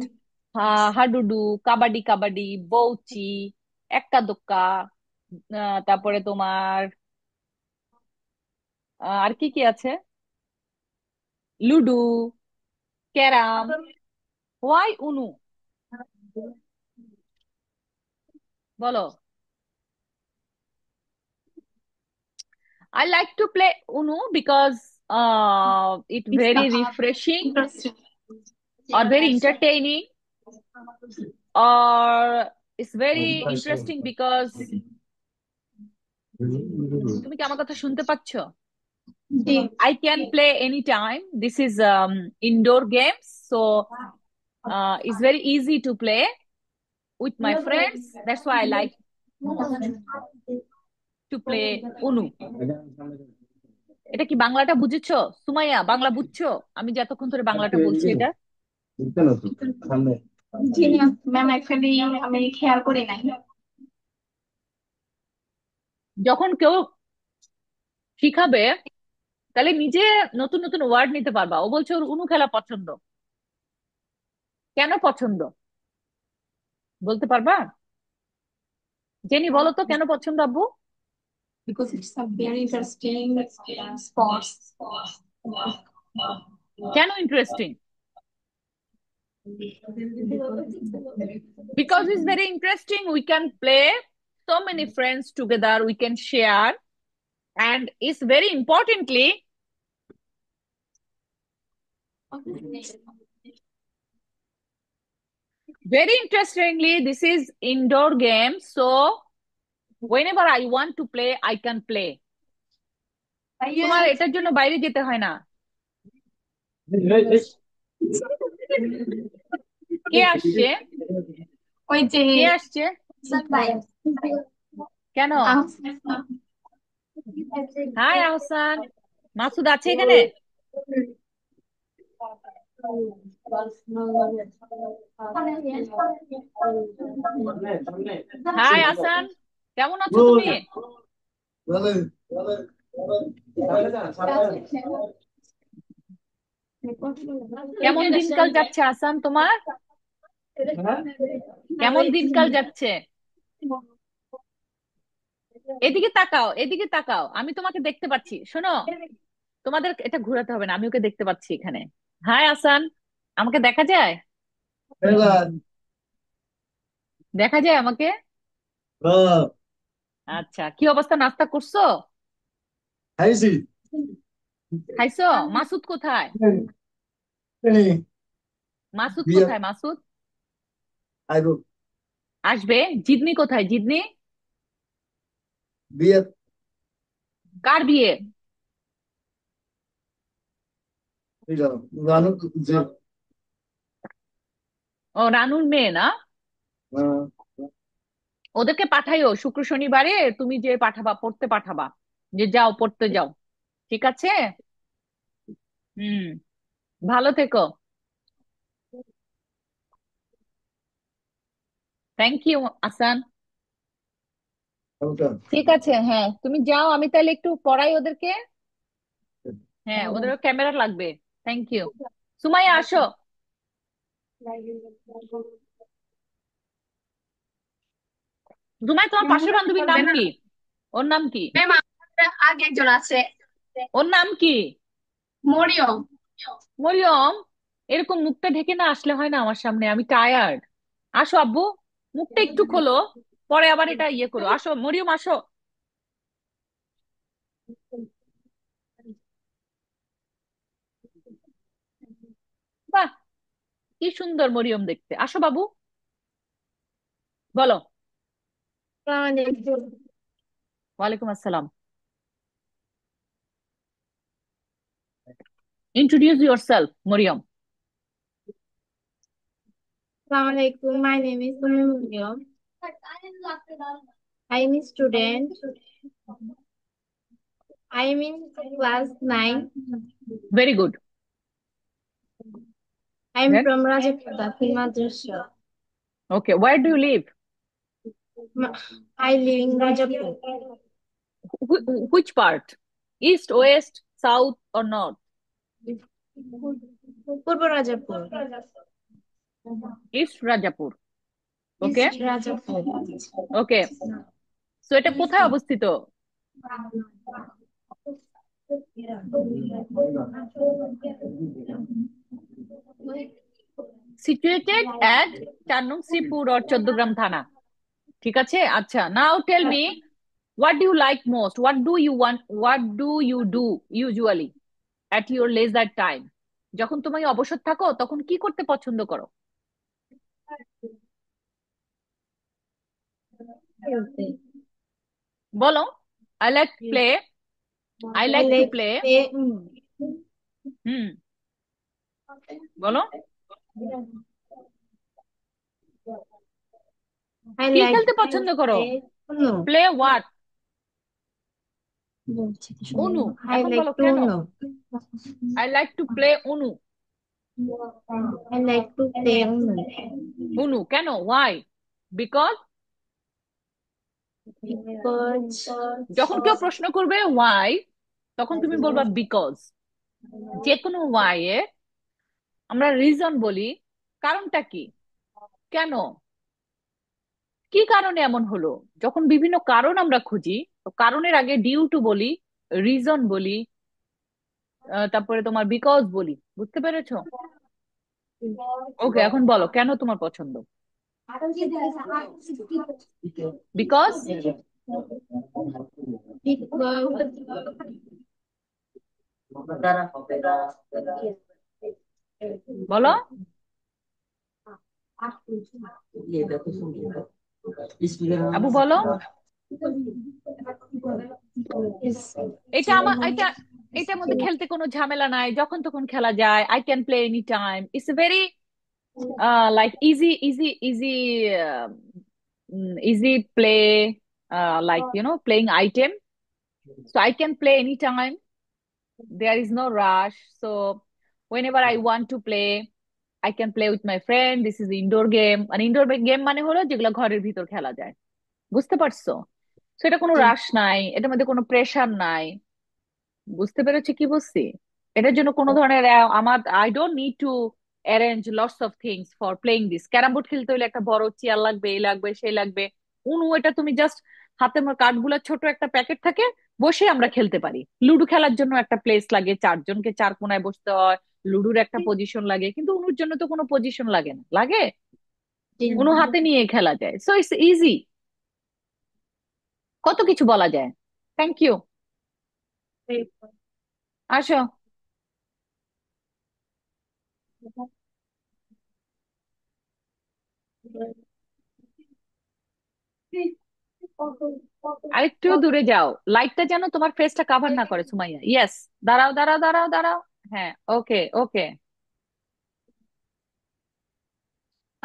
[SPEAKER 1] হাডুডু, কাবাডি কাবাডি, বউচি, এক্কা দোক্কা, তারপরে তোমার আর কি কি আছে? Ludo, carrom. Why Uno? বলো। I like to play Uno because it
[SPEAKER 3] It's the
[SPEAKER 1] very refreshing
[SPEAKER 3] interesting.
[SPEAKER 1] or very entertaining, or it's very interesting because তুমি কি আমার কথা শুনতে পাচ্ছ?
[SPEAKER 3] জি।
[SPEAKER 1] I can play anytime. This is indoor games, so it's very easy to play with my friends. That's why I like most to play Uno. এটা কি বাংলাটা বুঝেছো? সুমাইয়া, বাংলা বুঝছো? আমি যে এতক্ষণ ধরে বাংলাটা বলছি এটা।
[SPEAKER 3] জি না ম্যাম, অ্যাকচুয়ালি আমি খেয়াল করি নাই।
[SPEAKER 1] যখন কেউ শিখাবে তাহলে নিজে নতুন নতুন ওয়ার্ড নিতে পারবা। ও বলছে ওর উনু খেলা পছন্দ। কেন পছন্দ বলতে পারবা? জেনি, বলো তো কেন পছন্দ আব্বু?
[SPEAKER 3] Because it's a very interesting sports.
[SPEAKER 1] কেন interesting? Because it's very interesting. We can play so many friends together. We can share, and it's very importantly, very interestingly, this is indoor game. So whenever I want to play, I can play. তোমার এটার জন্য বাইরে যেতে হয় না। কে আসছে?
[SPEAKER 3] ওই যে
[SPEAKER 1] কে আসছে? কেন? হাই আহসান। মাসুদ আছে এখানে? হাই আহসান, কেমন আছো তুমি? কেমন দিনকাল যাচ্ছে আসান তোমার? কেমন দিনকাল যাচ্ছে? এদিকে তাকাও, এদিকে তাকাও, আমি তোমাকে দেখতে পাচ্ছি, শোনো। তোমাদের এটা ঘোরাতে হবে না, আমি ওকে দেখতে পাচ্ছি এখানে। হাই আসান, আমাকে দেখা যায়? দেখা যায় আমাকে? আচ্ছা, কি অবস্থা, নাস্তা করছো?
[SPEAKER 2] খাইছি।
[SPEAKER 1] খাইছো? মাসুদ কোথায়? মাসুদ
[SPEAKER 2] বিয়ে
[SPEAKER 1] কোথায়? মাসুদ
[SPEAKER 2] আইব।
[SPEAKER 1] আসবে। জিদনি কোথায়? জিদনি
[SPEAKER 2] বিয়ে
[SPEAKER 1] কার বিয়ে?
[SPEAKER 2] জানো যে
[SPEAKER 1] ও, রানুর মেয়ে না?
[SPEAKER 2] আহ,
[SPEAKER 1] ওদেরকে পাঠাইও শুক্র শনিবারে, তুমি যে পাঠাবা, পড়তে পাঠাবা, যে যাও পড়তে যাও। ঠিক আছে? হুম, ভালো থেকো। থ্যাংক ইউ আসান।
[SPEAKER 2] ওটা।
[SPEAKER 1] ঠিক আছে, হ্যাঁ তুমি যাও, আমি তাহলে একটু পড়াই ওদেরকে। হ্যাঁ, ওদেরও ক্যামেরা লাগবে। Thank you. সুমাইয়া আসো। সুমাইয়া, তোমার পাশের বান্ধবীর নাম
[SPEAKER 3] করবে না
[SPEAKER 1] কি? ওর নাম কি?
[SPEAKER 3] ম্যাম, আমাদের আগে একজন আছে,
[SPEAKER 1] ওর নাম কি?
[SPEAKER 3] মরিয়ম।
[SPEAKER 1] মরিয়ম। এরকম মুখটা ঢেকে না আসলে হয় না আমার সামনে, আমি টায়ার্ড। আসো আব্বু, মুখটা একটু খোলো, পরে আবার এটা ইয়ে করো। আসো মরিয়ম, আসো। বাহ, কি সুন্দর মরিয়ম দেখতে। আসো বাবু, বলো। ওয়ালাইকুম আসসালাম। Introduce yourself Mariyam.
[SPEAKER 3] Assalamualaikum. My name is Muriam. I am a student. I am in class 9.
[SPEAKER 1] Very good.
[SPEAKER 3] I am
[SPEAKER 1] then,
[SPEAKER 3] from Rajapura, Madrasa.
[SPEAKER 1] Okay, where do you live?
[SPEAKER 3] I live in Rajapur.
[SPEAKER 1] Which part? East, west, south or north?
[SPEAKER 3] Purba Rajapur.
[SPEAKER 1] East Rajapur. Okay,
[SPEAKER 3] East Rajapur.
[SPEAKER 1] Okay. So এটা কোথায় অবস্থিত? Situated এট 4 নং Sreepur or 14 গ্রাম থানা। ঠিক আছে, আচ্ছা, now tell me, what do you like most, what do you want, what do you do usually at your leisure time? যখন তুমি অবসর থাকো তখন কি করতে পছন্দ করো? বলো। I like play, I
[SPEAKER 3] I
[SPEAKER 1] like to
[SPEAKER 3] like
[SPEAKER 1] play.
[SPEAKER 3] play.
[SPEAKER 1] হুম, বলো।
[SPEAKER 3] I
[SPEAKER 1] কি
[SPEAKER 3] like
[SPEAKER 1] খেলতে
[SPEAKER 3] to
[SPEAKER 1] পছন্দ করো?
[SPEAKER 3] play. No.
[SPEAKER 1] Play what? Anu.
[SPEAKER 3] I
[SPEAKER 1] এখন
[SPEAKER 3] like
[SPEAKER 1] বলো
[SPEAKER 3] to
[SPEAKER 1] কেন।
[SPEAKER 3] know.
[SPEAKER 1] I like to play Anu.
[SPEAKER 3] I like to play.
[SPEAKER 1] অনু কেন, Y? Because.
[SPEAKER 3] Because
[SPEAKER 1] যখন কেউ প্রশ্ন করবে ওয়াই, তখন তুমি বলবা বিকজ। যে কোনো ওয়াই এ আমরা রিজন বলি, কারণটা কি, কেন, কি কারণে এমন হলো। যখন বিভিন্ন কারণ আমরা খুঁজি, তো কারণের আগে ডিউ টু বলি, রিজন বলি, তারপরে তোমার বিকজ বলি। বুঝতে পেরেছো? ওকে, এখন বলো কেন তোমার পছন্দ। বিকজ। বলো। আবু বলো। এটা আমার এটা, এটার মধ্যে খেলতে কোনো ঝামেলা নাই, যখন তখন খেলা যায়। I can play any time, it's very like easy easy play, like playing item. So I can play anytime, there is no rush. So whenever I want to play, I can play with my friend. This is indoor game, an indoor game মানে হলো যেগুলো ঘরের ভিতর খেলা যায়। বুঝতে পারছো? তো এটা কোনো রাশ নাই, এটার মধ্যে কোনো প্রেশার নাই। বুঝতে পেরেছি কি বলছি? এটার জন্য কোনো ধরনের আমার I don't need to arrange lots of things for playing this. Carrom board খেলতে হলে একটা বড় চেয়ার লাগবে, এই লাগবে সেই লাগবে। উনু এটা তুমি জাস্ট হাতে কাঠগুলোর ছোট একটা প্যাকেট থাকে, বসে আমরা খেলতে পারি। লুডো খেলার জন্য একটা প্লেস লাগে, চারজনকে চার কোনায় বসতে হয়, লুডোর একটা পজিশন লাগে, কিন্তু উনুর জন্য তো কোনো পজিশন লাগে না, লাগে? উনু হাতে নিয়ে খেলা যায়, সো ইটস ইজি। কত কিছু বলা যায়। Thank you. আসো। আরেকটু দূরে যাও, লাইটটা যেন তোমার ফেসটা কাভার না করে, সুমাইয়া। ইয়েস। দাঁড়াও দাঁড়াও দাঁড়াও দাঁড়াও। হ্যাঁ, ওকে ওকে।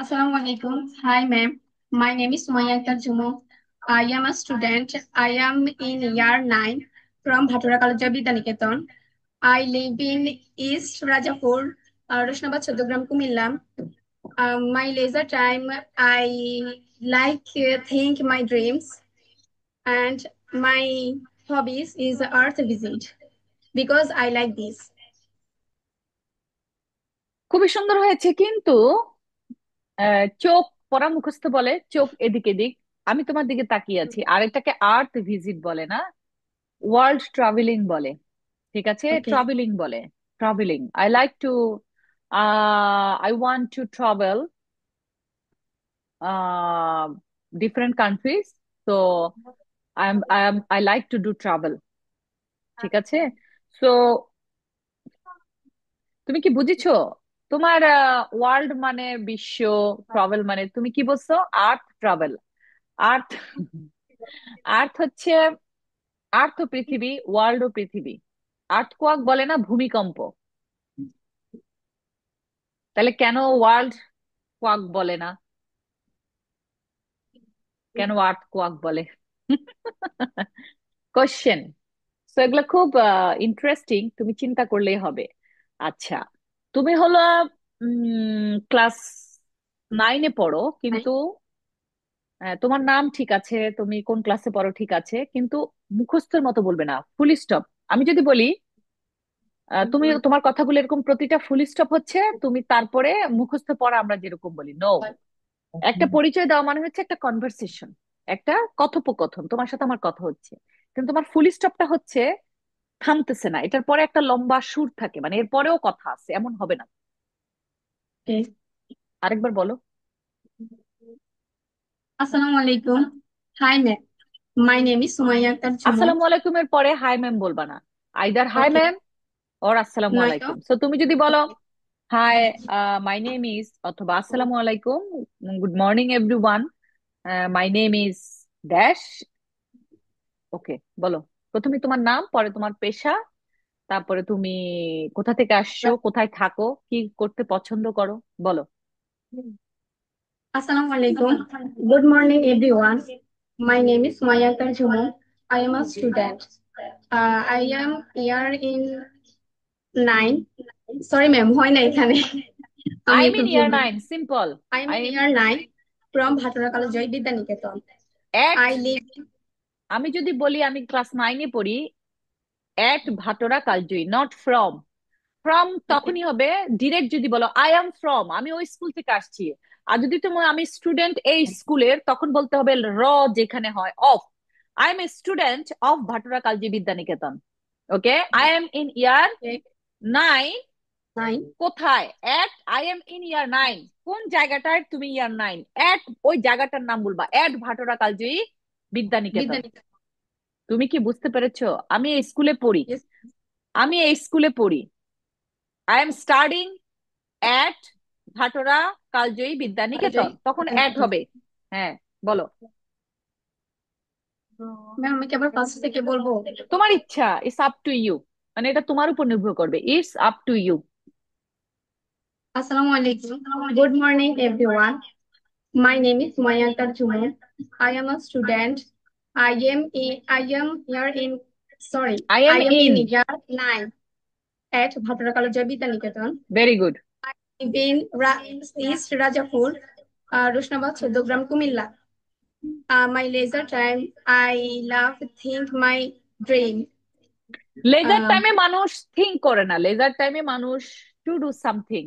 [SPEAKER 3] Assalamu alaikum. Hi, ma'am. My name is Sumaya Akhtar Jumo. I am a student. I am in year 9 from Bhatura College of Vidyaniketan. I live in East Rajapur, Roshnabad, Choddogram, Kumilla. My leisure time, I like think my dreams, and my hobbies is earth visit because I like this.
[SPEAKER 1] খুবই সুন্দর হয়েছে, কিন্তু চোখ পড়া মুখস্থ বলে, চোখ এদিক এদিক। আমি তোমার দিকে তাকিয়ে আছি, আর এটাকে আর্থ ভিজিট বলে না, ওয়ার্ল্ড ট্রাভেলিং বলে। ঠিক আছে,
[SPEAKER 3] Okay.
[SPEAKER 1] ট্রাভেলিং বলে। Travelling, I like to, I want to travel different countries. তো I like to do travel. ঠিক আছে। সো তুমি কি বুঝেছো? তোমার ওয়ার্ল্ড মানে বিশ্ব, ট্রাভেল মানে তুমি কি বলছো? আর্থ ট্রাভেল। আর্থ, আর্থ হচ্ছে, আর্থ ও পৃথিবী, ওয়ার্ল্ড ও পৃথিবী। আর্থ কোয়াক বলে না, ভূমিকম্প। তাহলে কেন ওয়ার্ল্ড কোয়াক বলে না? কেন আর্থ কোয়াক বলে? কোশ্চেন। তো এগুলো খুব ইন্টারেস্টিং, তুমি চিন্তা করলেই হবে। আচ্ছা, তুমি হলো ক্লাস 9-এ পড়ো, কিন্তু তোমার নাম ঠিক আছে, তুমি কোন ক্লাসে পড়ো ঠিক আছে, কিন্তু মুখস্থের মতো বলবে না, ফুল স্টপ। আমি যদি বলি তুমি, তোমার কথাগুলো এরকম প্রতিটা ফুল স্টপ হচ্ছে, তুমি তারপরে মুখস্থ পড়া আমরা যেরকম বলি, নো। একটা পরিচয় দেওয়া মানে হচ্ছে একটা কনভারসেশন, একটা কথোপকথন, তোমার সাথে আমার কথা হচ্ছে, কিন্তু তোমার ফুল স্টপটা হচ্ছে থামতেছে না, এটার পরে একটা লম্বা সুর থাকে, মানে এর পরেও কথা আছে, এমন হবে না।
[SPEAKER 3] Okay.
[SPEAKER 1] আরেকবার বলো।
[SPEAKER 3] Assalamu alaikum. Hi, ma'am. My name is Sumaya Akhtar Jumo.
[SPEAKER 1] আসসালামু আলাইকুমের পরে হাই ম্যাম বলবা না, আইদার হাই
[SPEAKER 3] Okay.
[SPEAKER 1] ম্যাম ওর আসসালামু
[SPEAKER 3] No,
[SPEAKER 1] আলাইকুম। সো তুমি যদি বলো হাই, মাই নেম ইজ, অথবা আসসালামু আলাইকুম, good morning everyone, my name is dash, okay, বলো। প্রথমে তোমার নাম, পরে তোমার পেশা, তারপরে তুমি কোথা থেকে আসছো, কোথায় থাকো, কি করতে পছন্দ করো, বলো।
[SPEAKER 3] Assalamu alaikum. Good morning, everyone. My name is Sumaya Akhtar Jumo. I am a student. I am here in 9. Sorry, ma'am. হয় না এখানে। আমি
[SPEAKER 1] আই
[SPEAKER 3] একটু
[SPEAKER 1] মিন
[SPEAKER 3] ভুল
[SPEAKER 1] ইয়ার
[SPEAKER 3] বলছি।
[SPEAKER 1] 9, simple.
[SPEAKER 3] I am
[SPEAKER 1] I
[SPEAKER 3] in
[SPEAKER 1] am
[SPEAKER 3] year 9 from Bhatura College, Vidyaniketan.
[SPEAKER 1] At,
[SPEAKER 3] I live in
[SPEAKER 1] আমি যদি বলি আমি ক্লাস 9-এ পড়ি, এট ভাটোরা কালজয়ী, নট ফ্রম। ফ্রম তখনই হবে ডিরেক্ট যদি বলো আই এম ফ্রম, আমি ওই স্কুল থেকে আসছি। আর যদি তুমি আমি স্টুডেন্ট এই স্কুলের, তখন বলতে হবে র, যেখানে হয় অফ। I am a student of Bhatura Kalji Vidyaniketan. Okay, I am in year 9।
[SPEAKER 3] 9.
[SPEAKER 1] কোথায়? At, I am in year 9, কোন জায়গাটায় তুমি ইয়ার 9? এট, ওই জায়গাটার নাম বলবা, এট ভাটুরা কালজি বিদ্যানিকেতন।
[SPEAKER 3] Vidyaniketan.
[SPEAKER 1] তুমি কি বুঝতে পেরেছো? আমি এই স্কুলে পড়ি,
[SPEAKER 3] Yes.
[SPEAKER 1] আমি এই স্কুলে পড়ি, I am studying at bhatura Kaljoyi Vidyaniketan,
[SPEAKER 3] College,
[SPEAKER 1] তখন অ্যাট
[SPEAKER 3] Vidyaniketan.
[SPEAKER 1] হবে। হ্যাঁ, বলো।
[SPEAKER 3] ম্যাম আমি কি আবার ফার্স্ট থেকে বলবো?
[SPEAKER 1] তোমার ইচ্ছা, ইটস আপ টু ইউ, মানে এটা তোমার উপর নির্ভর করবে, it's up to you.
[SPEAKER 3] Assalamu alaikum. Good morning, everyone. My name is Sumaya Akhtar Jumo. I am a student. I am here in sorry.
[SPEAKER 1] I am
[SPEAKER 3] I am
[SPEAKER 1] in,
[SPEAKER 3] in year 9 at Bhattara College of Vidyaniketan.
[SPEAKER 1] Very good.
[SPEAKER 3] Live in East Rajapur, Roshnabad, Choddogram, Kumilla. My leisure time, I love think my dream,
[SPEAKER 1] leisure
[SPEAKER 3] ah,
[SPEAKER 1] টাইমে মানুষ think করে না, laser টাইমে মানুষ to do something.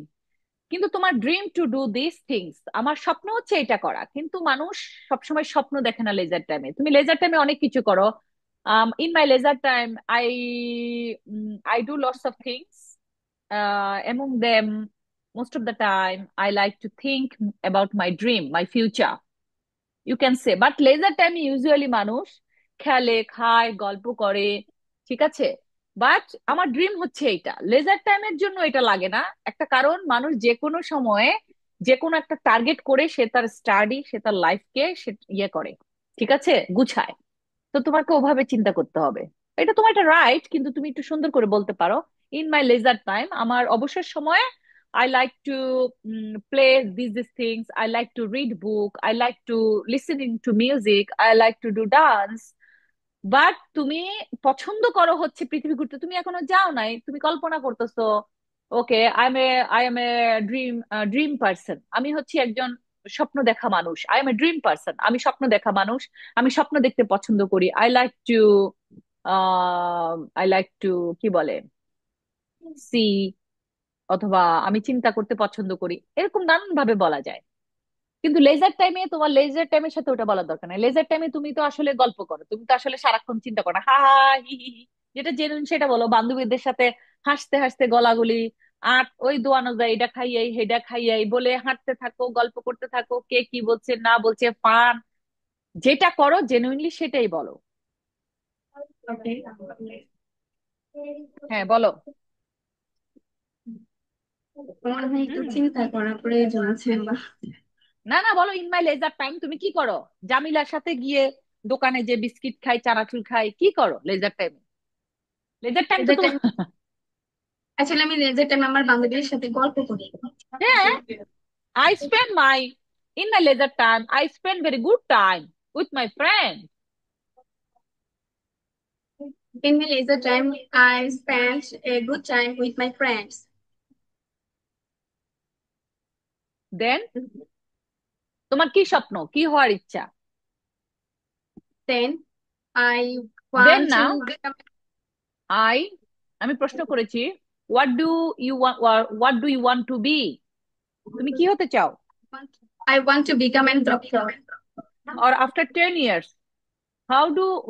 [SPEAKER 1] কিন্তু তোমার dream to do this things, আমার স্বপ্ন হচ্ছে এটা করা, কিন্তু মানুষ সবসময় স্বপ্ন দেখে না লেজার টাইমে। তুমি লেজার টাইমে অনেক কিছু করো। In my leisure time I do lots of things, among them most of the time I like to think about my dream, my future, you can say. But leisure টাইমে usually মানুষ খেলে, খায়, গল্প করে, ঠিক আছে। বাট আমার dream হচ্ছে এইটা, লেজার টাইমের জন্য এটা লাগে না। একটা কারণ, মানুষ যে কোনো সময়ে যে কোনো একটা টার্গেট করে সে তার স্টাডি, সে তার লাইফকে সে ইয়ে করে, ঠিক আছে, গুছায়। তো তোমাকে ওভাবে চিন্তা করতে হবে। এটা তোমার একটা রাইট, কিন্তু তুমি একটু সুন্দর করে বলতে পারো, ইন মাই লেজার টাইম, আমার অবসর সময়ে I like to play these things. I like to read book. I like to listening to music. I like to do dance. But তুমি পছন্দ করো হচ্ছে পৃথিবী ঘুরতে, তুমি এখনো যাও নাই, তুমি কল্পনা করতেছো। Okay, I am a dream dream person, আমি হচ্ছি একজন স্বপ্ন দেখা মানুষ। I am a dream person, আমি স্বপ্ন দেখা মানুষ। আমি স্বপ্ন দেখতে পছন্দ করি। আই লাইক টু কি বলে, সি, অথবা আমি চিন্তা করতে পছন্দ করি, এরকম নানান ভাবে বলা যায়। কিন্তু লেজার টাইমে, তোমার লেজার টাইমের সাথে ওটা বলার দরকার নাই। লেজার টাইমে তুমি তো আসলে গল্প করো, তুমি তো আসলে সারাক্ষণ চিন্তা করো না, হা হা হি হি হি। যেটা জেনুইন সেটা বলো, বান্ধবীদের সাথে হাসতে হাসতে গলাগলি, আর ওই দোয়ানো যায়, এটা খাইয়াই হেডা খাইয়াই বলে হাঁটতে থাকো, গল্প করতে থাকো, কে কি বলছে না বলছে, ফান যেটা করো জেনুইনলি সেটাই বলো।
[SPEAKER 3] okay.
[SPEAKER 1] হ্যাঁ বলো।
[SPEAKER 3] আমার ভাই একটু
[SPEAKER 1] হুম,
[SPEAKER 3] চিন্তা করার প্রয়োজন আছে আমার।
[SPEAKER 1] না না বলো, ইন মাই লেজার টাইম তুমি কি করো? জামিলার সাথে গিয়ে দোকানে যে বিস্কিট খাই, চানাচুর খাই, কি করো লেজার টাইমে? লেজার টাইম তো
[SPEAKER 3] লেজার
[SPEAKER 1] তোমার।
[SPEAKER 3] টাইম, আসলে আমি লেজার টাইম আমার বান্ধবীর সাথে গল্প করি।
[SPEAKER 1] হ্যাঁ, I spend my in my leisure time. I spend very good time with my friend.
[SPEAKER 3] In my leisure time, I spend a good time with my friends.
[SPEAKER 1] Then তোমার কি স্বপ্ন, কি হওয়ার ইচ্ছা?
[SPEAKER 3] Then I
[SPEAKER 1] দেন
[SPEAKER 3] want
[SPEAKER 1] না,
[SPEAKER 3] to become,
[SPEAKER 1] I, আমি প্রশ্ন করেছি, what do you want to be? তুমি কি হতে চাও?
[SPEAKER 3] I want to become a doctor.
[SPEAKER 1] Or after 10 years,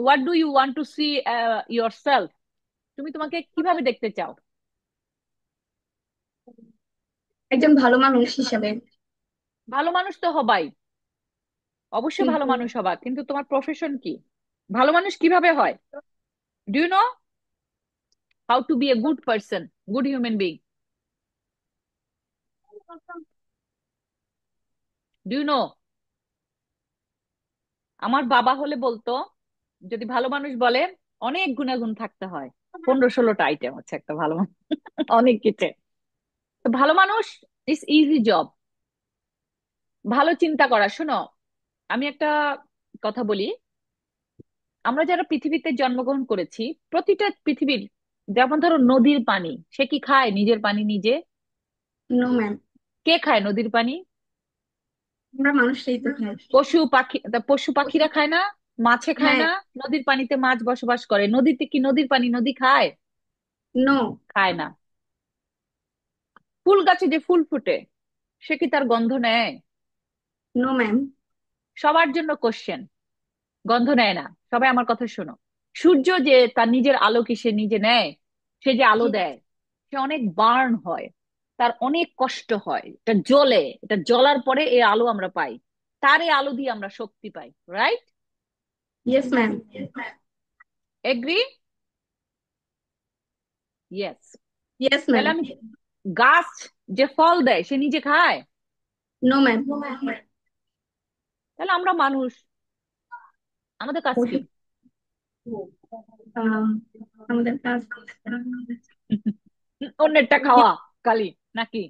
[SPEAKER 1] what do you want to see yourself? তুমি তোমাকে কিভাবে দেখতে চাও?
[SPEAKER 3] একজন ভালো মানুষ হিসেবে।
[SPEAKER 1] ভালো মানুষ তো হবাই, অবশ্যই ভালো
[SPEAKER 3] কিন্তু
[SPEAKER 1] মানুষ হবা, কিন্তু তোমার প্রফেশন কি? ভালো মানুষ কিভাবে হয়? Do you know how to be a good person, good human being? Do you know? আমার বাবা হলে বলতো, যদি ভালো মানুষ বলে অনেক গুণাগুণ থাকতে হয়, 15-16টা আইটেম হচ্ছে একটা ভালো মানুষ, অনেক কিছু। তো ভালো মানুষ ইজ ইজি জব। ভালো চিন্তা করা, শোনো, আমি একটা কথা বলি, আমরা যারা পৃথিবীতে জন্মগ্রহণ করেছি, প্রতিটা পৃথিবীর, যেমন ধরো নদীর পানি, সে কি খায় নিজের পানি নিজে?
[SPEAKER 3] নো ম্যাম,
[SPEAKER 1] কে খায় নদীর পানি?
[SPEAKER 3] আমরা মানুষটাই তো খাই।
[SPEAKER 1] পশু পাখি, তা পশু পাখিরা খায় না? মাছে খায়
[SPEAKER 3] হ্যাঁ,
[SPEAKER 1] না? নদীর পানিতে মাছ বসবাস করে, নদীতে কি নদীর পানি নদী খায়?
[SPEAKER 3] নো,
[SPEAKER 1] খায় না। ফুল গাছে যে ফুল ফুটে, সে কি তার গন্ধ নেয়?
[SPEAKER 3] No ma'am.
[SPEAKER 1] সবার জন্য কোশ্চেন, গন্ধ নেয় না। সবাই আমার কথা শোনো। সূর্য যে তার নিজের আলো কি সে নিজে নেয়? সে যে আলো
[SPEAKER 3] জি,
[SPEAKER 1] দেয়, সে অনেক বার্ন হয়, তার অনেক কষ্ট হয়, এটা জ্বলে, এটা জ্বলার পরে এই আলো আমরা পাই, তার এই আলো দিয়ে আমরা শক্তি পাই, right?
[SPEAKER 3] Yes ma'am.
[SPEAKER 1] Agree? Yes.
[SPEAKER 3] Yes ma'am.
[SPEAKER 1] তাহলে আমি, গাছ যে ফল দেয় সে নিজে খায়?
[SPEAKER 3] No ma'am.
[SPEAKER 1] তাহলে আমরা মানুষ, আমাদের কাজ কি?
[SPEAKER 3] আমাদের কাজ,
[SPEAKER 1] অন্যেরটা খাওয়া কালি নাকি?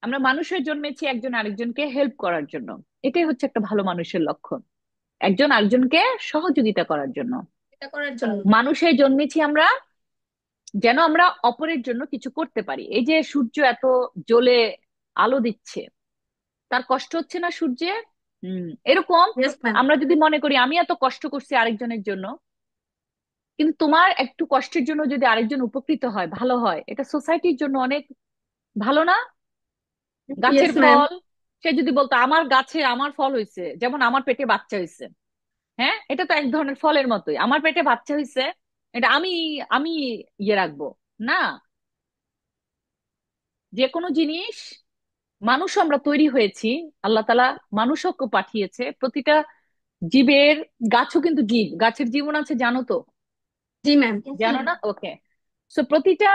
[SPEAKER 1] আমরা মানুষ হয়ে জন্মেছি একজন আরেকজনকে হেল্প করার জন্য, এটাই হচ্ছে একটা ভালো মানুষের লক্ষণ, একজন আরেকজনকে সহযোগিতা করার জন্য।
[SPEAKER 3] এটা করার জন্য।
[SPEAKER 1] মানুষ হয়ে জন্মেছি আমরা যেন আমরা অপরের জন্য কিছু করতে পারি। এই যে সূর্য এত জ্বলে আলো দিচ্ছে, তার কষ্ট হচ্ছে না সূর্যে? এরকম
[SPEAKER 3] ইয়েস ম্যাম।
[SPEAKER 1] আমরা যদি মনে করি আমি এত কষ্ট করছি আরেকজনের জন্য, কিন্তু তোমার একটু কষ্টের জন্য যদি আরেকজন উপকৃত হয়, ভালো হয়, এটা সোসাইটির জন্য অনেক ভালো না? গাছের
[SPEAKER 3] Yes, ma'am.
[SPEAKER 1] ফল, সে যদি বলতো আমার গাছে আমার ফল হয়েছে, যেমন আমার পেটে বাচ্চা হয়েছে, হ্যাঁ, এটা তো এক ধরনের ফলের মতোই, আমার পেটে বাচ্চা হয়েছে, এটা আমি আমি ইয়ে রাখবো না। যে কোনো জিনিস, মানুষ আমরা তৈরি হয়েছি, আল্লাহ তাআলা মানুষকে পাঠিয়েছে, প্রতিটা জীবের, গাছও কিন্তু জীব, গাছের জীবন আছে জানো তো?
[SPEAKER 3] জি ম্যাম।
[SPEAKER 1] জানো না? ওকে। সো প্রতিটা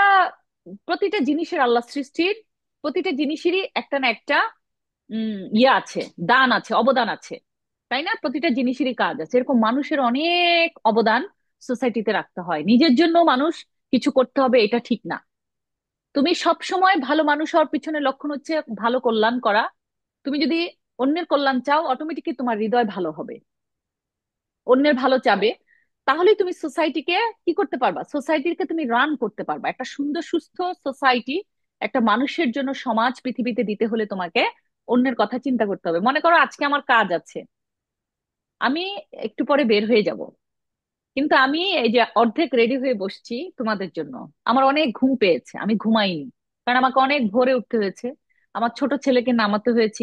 [SPEAKER 1] প্রতিটা জিনিসের, আল্লাহ সৃষ্টির প্রতিটা জিনিসেরই একটা না একটা ইয়ে আছে, দান আছে, অবদান আছে, তাই না? প্রতিটা জিনিসেরই কাজ আছে। এরকম মানুষের অনেক অবদান সোসাইটিতে রাখতে হয়। নিজের জন্য মানুষ কিছু করতে হবে এটা ঠিক না। তুমি সব সময় ভালো মানুষ হওয়ার পিছনে লক্ষণ হচ্ছে ভালো কল্যাণ করা। তুমি যদি অন্যের কল্যাণ চাও, অটোমেটিকলি তোমার হৃদয় ভালো হবে, অন্যের ভালো চাবে। তাহলেই তুমি সোসাইটিকে কি করতে পারবা, সোসাইটিকে তুমি রান করতে পারবা। একটা সুন্দর সুস্থ সোসাইটি, একটা মানুষের জন্য সমাজ পৃথিবীতে দিতে হলে তোমাকে অন্যের কথা চিন্তা করতে হবে। মনে করো আজকে আমার কাজ আছে, আমি একটু পরে বের হয়ে যাব, কিন্তু আমি এই যে অর্ধেক রেডি হয়ে বসছি তোমাদের জন্য, আমার অনেক ঘুম পেয়েছে, আমি ঘুমাইনি, কারণ আমাকে অনেক ভোরে উঠতে হয়েছে। আমার ছোট ছেলেকে নামাতে হয়েছে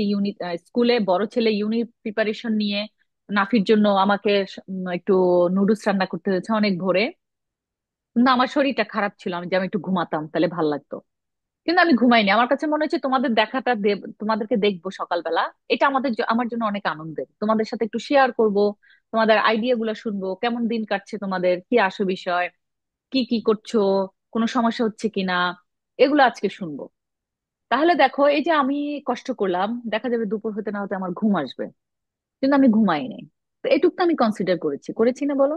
[SPEAKER 1] স্কুলে, বড় ছেলে ইউনি প্রিপারেশন নিয়ে, নাফির জন্য আমাকে একটু নুডলস রান্না করতে হয়েছে অনেক ভোরে। কিন্তু আমার শরীরটা খারাপ ছিল, আমি যে আমি একটু ঘুমাতাম তাহলে ভাল লাগতো, কিন্তু আমি ঘুমাইনি। আমার কাছে মনে হচ্ছে তোমাদের দেখাটা তোমাদেরকে দেখবো সকালবেলা, এটা আমার জন্য অনেক আনন্দের, তোমাদের সাথে একটু শেয়ার করব, তোমাদের আইডিয়া গুলো শুনবো, কেমন দিন কাটছে তোমাদের, কি আসো বিষয়, কি কি করছো, কোনো সমস্যা হচ্ছে কিনা, এগুলো আজকে শুনবো। তাহলে দেখো, এই যে আমি কষ্ট করলাম, দেখা যাবে দুপুর হতে না হতে আমার ঘুম আসবে, কিন্তু আমি ঘুমাইনি। তো এটুকু তো আমি কনসিডার করেছি না বলো?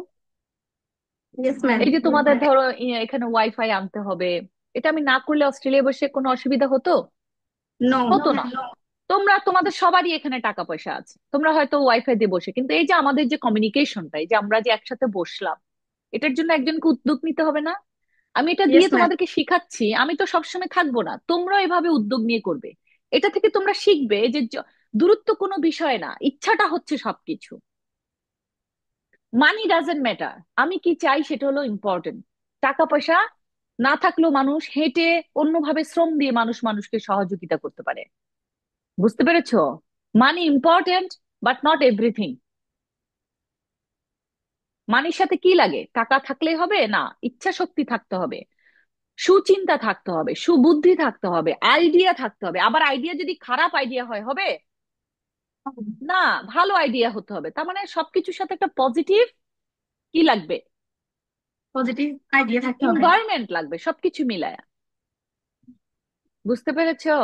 [SPEAKER 3] Yes ma'am.
[SPEAKER 1] এই যে তোমাদের ধরো এখানে ওয়াইফাই আনতে হবে, এটা আমি না করলে অস্ট্রেলিয়া বসে কোনো অসুবিধা হতো?
[SPEAKER 3] নো।
[SPEAKER 1] হতো না। তোমরা, তোমাদের সবারই এখানে টাকা পয়সা আছে, তোমরা হয়তো ওয়াইফাই দিয়ে বসে, কিন্তু এই যে আমাদের যে কমিউনিকেশনটা, এই যে আমরা যে একসাথে বসলাম, এটার জন্য একজনকে উদ্যোগ নিতে হবে না? আমি এটা দিয়ে
[SPEAKER 3] ইয়েস ম্যাম।
[SPEAKER 1] তোমাদেরকে শিখাচ্ছি, আমি তো সবসময় থাকবো না, তোমরা এভাবে উদ্যোগ নিয়ে করবে। এটা থেকে তোমরা শিখবে যে দূরত্ব কোনো বিষয় না, ইচ্ছাটা হচ্ছে সবকিছু। মানি ডাজেন্ট ম্যাটার, আমি কি চাই সেটা হলো ইম্পর্টেন্ট। টাকা পয়সা না থাকলেও মানুষ হেঁটে, অন্যভাবে শ্রম দিয়ে মানুষ মানুষকে সহযোগিতা করতে পারে। বুঝতে পেরেছো? মানি ইম্পর্টেন্ট, বাট নট এভরিথিং। মানির সাথে কি লাগে? টাকা থাকলেই হবে না, ইচ্ছা শক্তি থাকতে হবে, সুচিন্তা থাকতে হবে, সুবুদ্ধি থাকতে হবে, আইডিয়া থাকতে হবে। আবার আইডিয়া যদি খারাপ আইডিয়া হয়, হবে না, ভালো আইডিয়া হতে হবে। তার মানে সবকিছুর সাথে একটা পজিটিভ কি লাগবে,
[SPEAKER 3] পজিটিভ আইডিয়া থাকতে হবে।
[SPEAKER 1] এনভায়রনমেন্ট লাগবে, সবকিছু মিলায়া। বুঝতে পেরেছো?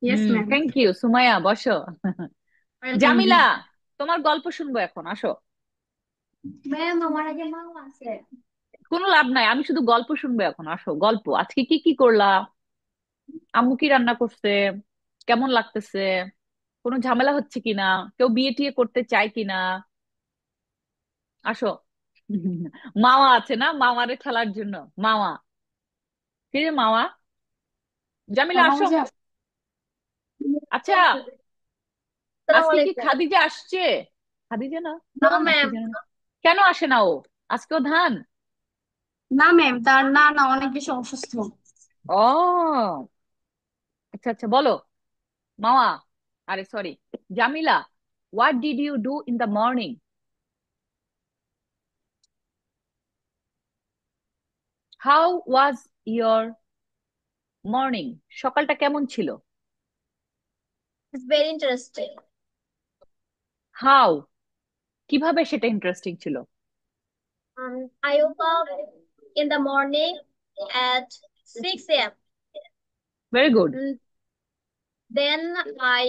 [SPEAKER 3] Yes ma'am.
[SPEAKER 1] Thank you Sumaiya, বসো।
[SPEAKER 3] ওয়েলকাম।
[SPEAKER 1] জামিলা, তোমার গল্প শুনবো এখন, আসো।
[SPEAKER 3] ম্যাম আমার আগে মাও আছে।
[SPEAKER 1] কোনো লাভ নাই, আমি শুধু গল্প শুনবো এখন, আসো গল্প। আজকে কি কি করলা, আম্মু কি রান্না করছে, কেমন লাগতেছে, কোনো ঝামেলা হচ্ছে কিনা, কেউ বিয়ে টিয়ে করতে চায় কিনা, আসো। মামা আছে না, মামারে খেলার জন্য। মামা, কি রে মামা? জামিলা আসো। আচ্ছা,
[SPEAKER 3] আসসালামু
[SPEAKER 1] আজকে কি
[SPEAKER 3] আলাইকুম।
[SPEAKER 1] খাদিজা আসছে? খাদিজা না,
[SPEAKER 3] নো
[SPEAKER 1] না কি
[SPEAKER 3] ম্যাম।
[SPEAKER 1] জানি না। কেন আসে না ও? আজকেও ধান?
[SPEAKER 3] না ম্যাম, তার না না অনেক বেশি অসুস্থ।
[SPEAKER 1] ও আচ্ছা আচ্ছা, বলো মামা, আরে sorry, Jamila, what did you do in the morning? How was your morning? সকালটা কেমন ছিল?
[SPEAKER 3] It's very interesting.
[SPEAKER 1] হাউ, কিভাবে সেটা ইন্টারেস্টিং ছিল?
[SPEAKER 3] I woke up in the morning at 6 a.m.
[SPEAKER 1] Very good.
[SPEAKER 3] Then I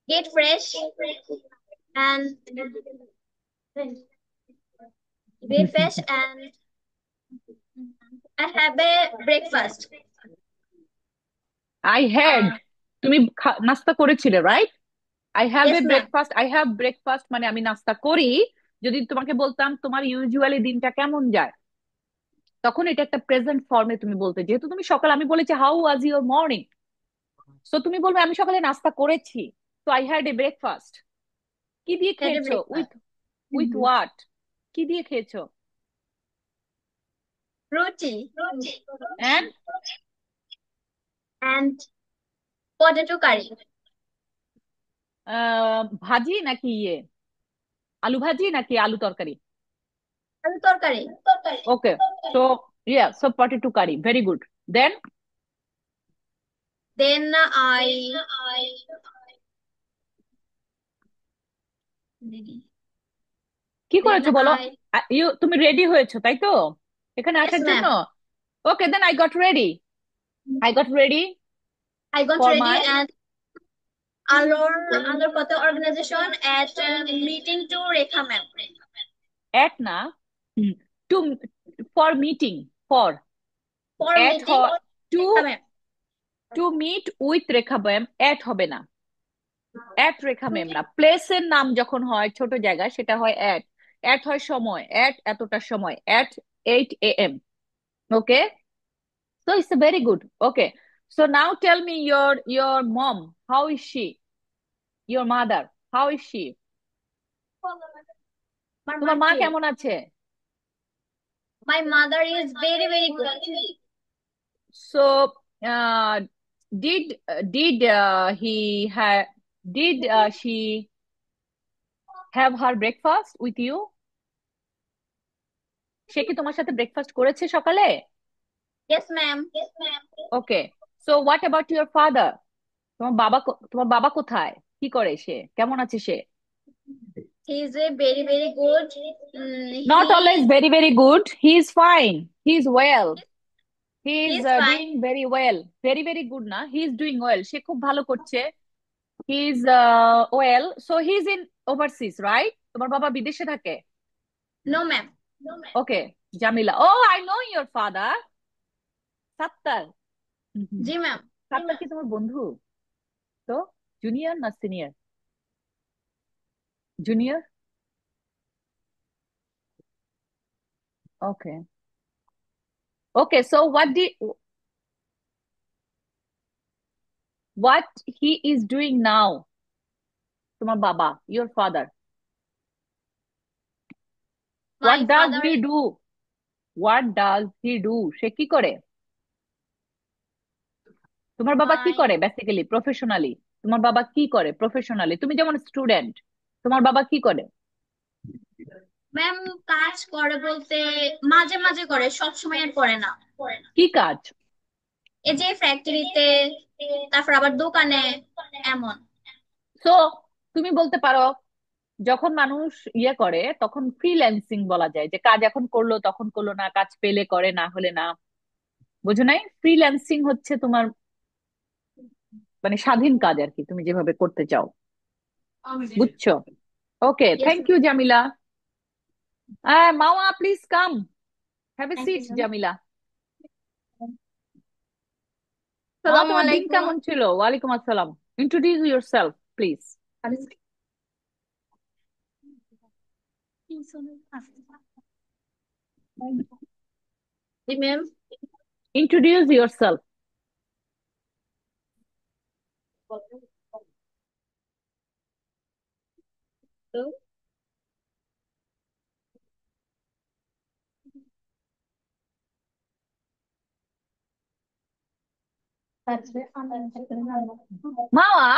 [SPEAKER 3] get fresh and and I have a breakfast.
[SPEAKER 1] I had, তুমি নাস্তা করেছিলে, right? I have a
[SPEAKER 3] Yes, ma'am.
[SPEAKER 1] Breakfast, I have breakfast মানে আমি নাস্তা করি। যদি তোমাকে বলতাম তোমার ইউজুয়ালি দিনটা কেমন যায়, তখন এটা একটা প্রেজেন্ট ফর্মে তুমি বলতে, যেহেতু তুমি সকালে, আমি বলেছি হাউ ওয়াজ ইউর মর্নিং, তো তুমি বলবে আমি সকালে নাস্তা করেছি, তো আই হ্যাড এ ব্রেকফাস্ট। কি দিয়ে
[SPEAKER 3] Had a
[SPEAKER 1] খেয়েছো? With
[SPEAKER 3] breakfast.
[SPEAKER 1] With what? কি দিয়ে খেয়েছো?
[SPEAKER 3] Roti.
[SPEAKER 1] And
[SPEAKER 3] And potato curry.
[SPEAKER 1] ভাজি নাকি আলু ভাজি নাকি আলু তরকারি?
[SPEAKER 3] আলু তরকারি।
[SPEAKER 1] Okay, so yeah, so potato curry, very good. Then
[SPEAKER 3] Then
[SPEAKER 1] কি
[SPEAKER 3] then
[SPEAKER 1] করেছো বলো?
[SPEAKER 3] I
[SPEAKER 1] তুমি রেডি হয়েছো তাই তো এখানে
[SPEAKER 3] Yes,
[SPEAKER 1] আসার জন্য?
[SPEAKER 3] ma'am.
[SPEAKER 1] Okay, then I got ready
[SPEAKER 3] I got
[SPEAKER 1] for
[SPEAKER 3] ready
[SPEAKER 1] my
[SPEAKER 3] and Alor Pata organization at meeting to Rekha ma'am.
[SPEAKER 1] at na to for meeting for
[SPEAKER 3] For
[SPEAKER 1] at
[SPEAKER 3] meeting
[SPEAKER 1] to
[SPEAKER 3] Rekha ma'am.
[SPEAKER 1] to meet with Rekha ma'am, at হবে না, at Rekha ma'am না। প্লেসের নাম যখন হয় ছোট জায়গায় সেটা হয় at হয় সময়, at এতটার সময়, at 8 a.m. Okay, so it's very good. Okay, so now tell me your mom, how is she? Your mother, how is she? তোমার মা কেমন আছে?
[SPEAKER 3] My mother is very, very good.
[SPEAKER 1] So did did he have did she have her breakfast with you? সে কি তোমার সাথে breakfast করেছে সকালে?
[SPEAKER 3] Yes, ma'am. Yes, ma'am.
[SPEAKER 1] Okay, so what about your father? তোমার বাবা কোথায়, কি করে সে, কেমন আছে সে?
[SPEAKER 3] He is a very, very good.
[SPEAKER 1] Not always
[SPEAKER 3] He
[SPEAKER 1] very very good, he is fine, he is well, he
[SPEAKER 3] he
[SPEAKER 1] is
[SPEAKER 3] is fine.
[SPEAKER 1] doing very well, very very good না, he is doing well, সে খুব ভালো করছে, he is well, so he is in overseas, right? তোমার বাবা বিদেশে থাকে?
[SPEAKER 3] No, ma'am. No, ma'am.
[SPEAKER 1] Okay, Jamila, oh I know your father, Sattar.
[SPEAKER 3] জি, ma'am.
[SPEAKER 1] Sattar কি তোমার বন্ধু? তো জুনিয়র না senior? Junior, okay. Okay, so what he is doing now? তোমার বাবা, your father, what
[SPEAKER 3] My
[SPEAKER 1] does
[SPEAKER 3] father
[SPEAKER 1] he
[SPEAKER 3] is
[SPEAKER 1] do? What does he do? সে কি করে? তোমার বাবা কি
[SPEAKER 3] my
[SPEAKER 1] করে বেসিক্যালি, প্রফেশনালি? তোমার বাবা কি করে প্রফেশনালি? তুমি যেমন স্টুডেন্ট, তোমার বাবা কি করে?
[SPEAKER 3] ম্যাম। কাজ করে বলতে মাঝে মাঝে করে, সব সময় আর করে না।
[SPEAKER 1] কি কাজ?
[SPEAKER 3] এই যে ফ্যাক্টরিতে, তারপর আবার দোকানে, এমন।
[SPEAKER 1] সো তুমি বলতে পারো যখন মানুষ ইয়ে করে তখন ফ্রিল্যান্সিং বলা যায়, যে কাজ এখন করলো তখন করলো না, কাজ পেলে করে না হলে না, বুঝো নাই? ফ্রিল্যান্সিং হচ্ছে তোমার মানে স্বাধীন কাজ আর কি, তুমি যেভাবে করতে চাও, বুঝছো? Okay,
[SPEAKER 3] Yes,
[SPEAKER 1] thank
[SPEAKER 3] ma'am.
[SPEAKER 1] You Jamila. Mawa please come, have a
[SPEAKER 3] Thank you,
[SPEAKER 1] sit
[SPEAKER 3] ma'am.
[SPEAKER 1] Jamila. Mawa
[SPEAKER 3] আসসালামু
[SPEAKER 1] তোমার দিন
[SPEAKER 3] আলাইকুম।
[SPEAKER 1] কেমন ছিল? ওয়ালাইকুম আসসালাম, ইন্ট্রোডিউস ইউরসেলফ প্লিজ।
[SPEAKER 3] জি, ma'am.
[SPEAKER 1] Introduce yourself. Mawa,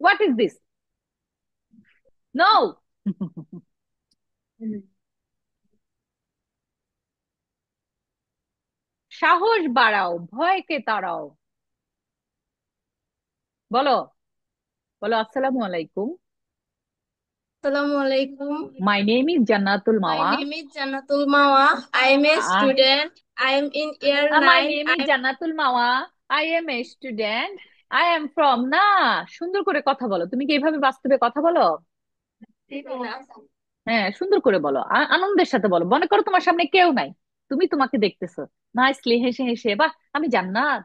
[SPEAKER 1] what is this? No. সাহস বাড়াও, ভয়কে তাড়াও। বলো, বলো আসসালামু আলাইকুম,
[SPEAKER 3] আসসালামু আলাইকুম।
[SPEAKER 1] মাই name is Jannatul
[SPEAKER 3] My
[SPEAKER 1] Mawa,
[SPEAKER 3] name is Jannatul Mawa. I am a student. I am in year
[SPEAKER 1] my
[SPEAKER 3] 9.
[SPEAKER 1] Name
[SPEAKER 3] I
[SPEAKER 1] is
[SPEAKER 3] am
[SPEAKER 1] Jannatul Mawa, I am a student, I am from না। সুন্দর করে কথা বলো, তুমি কি এইভাবে বাস্তবে কথা বলো? হ্যাঁ, সুন্দর করে বলো, আনন্দের সাথে বলো, মনে করো তোমার সামনে কেউ নাই, তুমি তোমাকে দেখতেছো নাইসলি হেসে হেসে, বাহ আমি জান্নাত,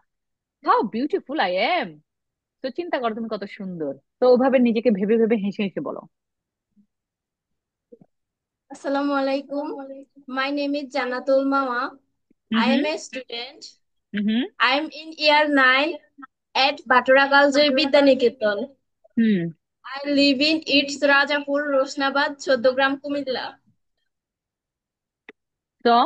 [SPEAKER 1] হাউ বিউটিফুল আই এম। তো চিন্তা করো তুমি কত সুন্দর, তো ওভাবে নিজেকে ভেবে ভেবে হেসে হেসে বলো।
[SPEAKER 3] Assalamu alaikum. My name is Jannatul Mawa.
[SPEAKER 1] Hmm
[SPEAKER 3] I
[SPEAKER 1] hmm
[SPEAKER 3] am a student.
[SPEAKER 1] Hmm hmm
[SPEAKER 3] I am in year 9 at Batura Girls Vidyaniketan.
[SPEAKER 1] Hmm.
[SPEAKER 3] I live in its Rajapur, Rosnabad, Choddogram, Kumilla.
[SPEAKER 1] তো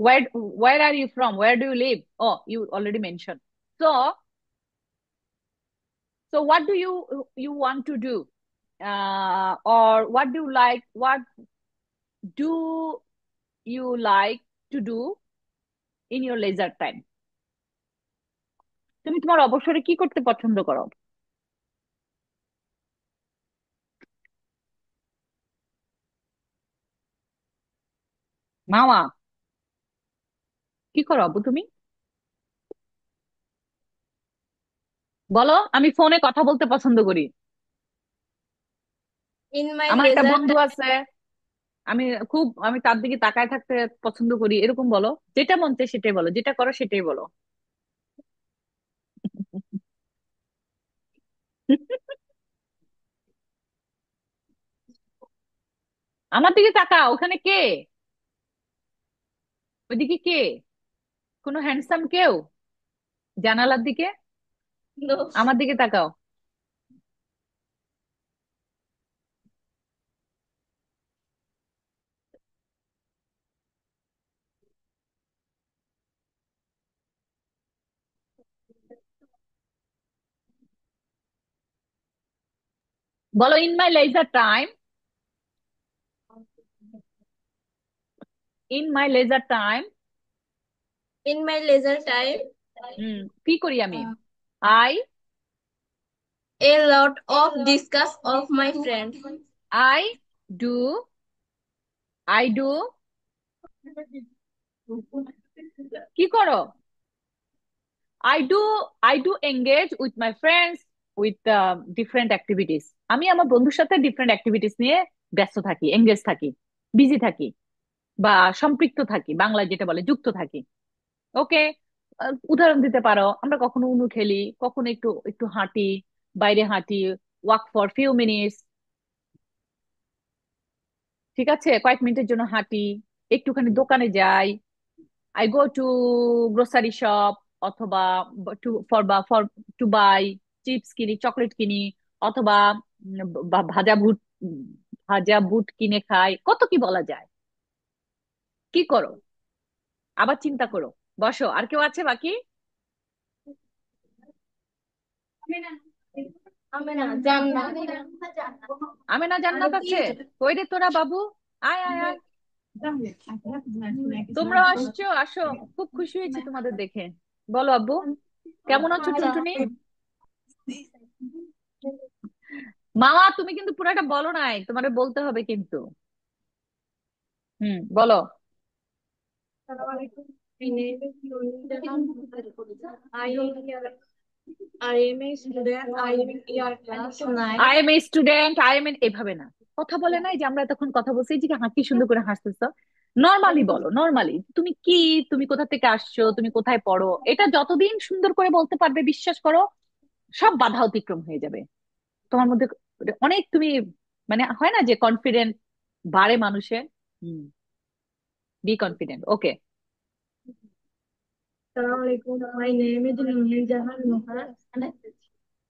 [SPEAKER 1] where are you from? Where do you live? Oh, you already mentioned. So what do you want to do? Or what do you like? What do you like to do in your leisure time? তুমি তোমার অবসরে কি করতে পছন্দ করো? মামা, কি করো আব্বু তুমি? বলো, আমি ফোনে কথা বলতে পছন্দ করি।
[SPEAKER 3] In my
[SPEAKER 1] আমার একটা
[SPEAKER 3] leisure
[SPEAKER 1] বন্ধু আছে, আমি আমি তার দিকে তাকায় থাকতে পছন্দ করি, এরকম বলো। যেটা মন চায় সেটাই বলো, যেটা করো সেটাই বলো। আমার দিকে তাকাও, ওখানে কে? ওইদিকে কে? কোনো হ্যান্ডসাম কেউ জানালার দিকে?
[SPEAKER 3] no.
[SPEAKER 1] আমার দিকে তাকাও। বলো, in my leisure time, in my leisure time.
[SPEAKER 3] In my leisure time,
[SPEAKER 1] কি করি আমি?
[SPEAKER 3] uh,
[SPEAKER 1] I
[SPEAKER 3] a lot of discuss of my friends.
[SPEAKER 1] I do I do কি করো? I do I do engage with my friends with different activities. আমি আমার বন্ধুর সাথে different activities নিয়ে ব্যস্ত থাকি, এঙ্গেজ থাকি, বিজি থাকি, বা সম্পৃক্ত থাকি, বাংলায় যেটা বলে যুক্ত থাকি। ওকে, উদাহরণ দিতে পারো, আমরা কখনো উনু খেলি, কখনো একটু একটু হাঁটি, বাইরে হাঁটি, ওয়াক ফর ফিউ মিনিটস। ঠিক আছে, কয়েক মিনিটের জন্য হাঁটি, একটুখানি দোকানে যাই, I go to grocery shop, অথবা টু ফর বা ফর টু বাই চিপস কিনি, চকলেট কিনি, অথবা ভাজা বুট, উম, ভাজা বুট কিনে খাই, কত কি বলা যায়। কি করো? আবার চিন্তা করো, বসো। আর কেউ আছে বাকি? আমি না, জান্নাত আছে? কই রে তোরা বাবু, আয় আয় আয়। তোমরা আসছো, আসো। খুব খুশি হয়েছি তোমাদের দেখে। বলো আব্বু, কেমন আছো টুনটুনি? মামা, তুমি কিন্তু পুরাটা বলো নাই, তোমারে বলতে হবে কিন্তু। বলো।
[SPEAKER 3] I am a student. I am in year class 9.
[SPEAKER 1] I am a student, I M N, এভাবে না। কথা বলে নাই যে আমরা এতক্ষণ কথা বলছি, এই যে হাঁকি সুন্দর করে হাসতেছো। নর্মালি বলো, নর্মালি তুমি কি, তুমি কোথা থেকে আসছো, তুমি কোথায় পড়ো, এটা যতদিন সুন্দর করে বলতে পারবে, বিশ্বাস করো সব বাধা অতিক্রম হয়ে যাবে তোমার মধ্যে। অনেক তুমি, মানে হয় না যে কনফিডেন্ট বাড়ে মানুষের। Hmm, be confident. Okay,
[SPEAKER 3] Assalamualaikum. My name is Nurul Jahan Noha.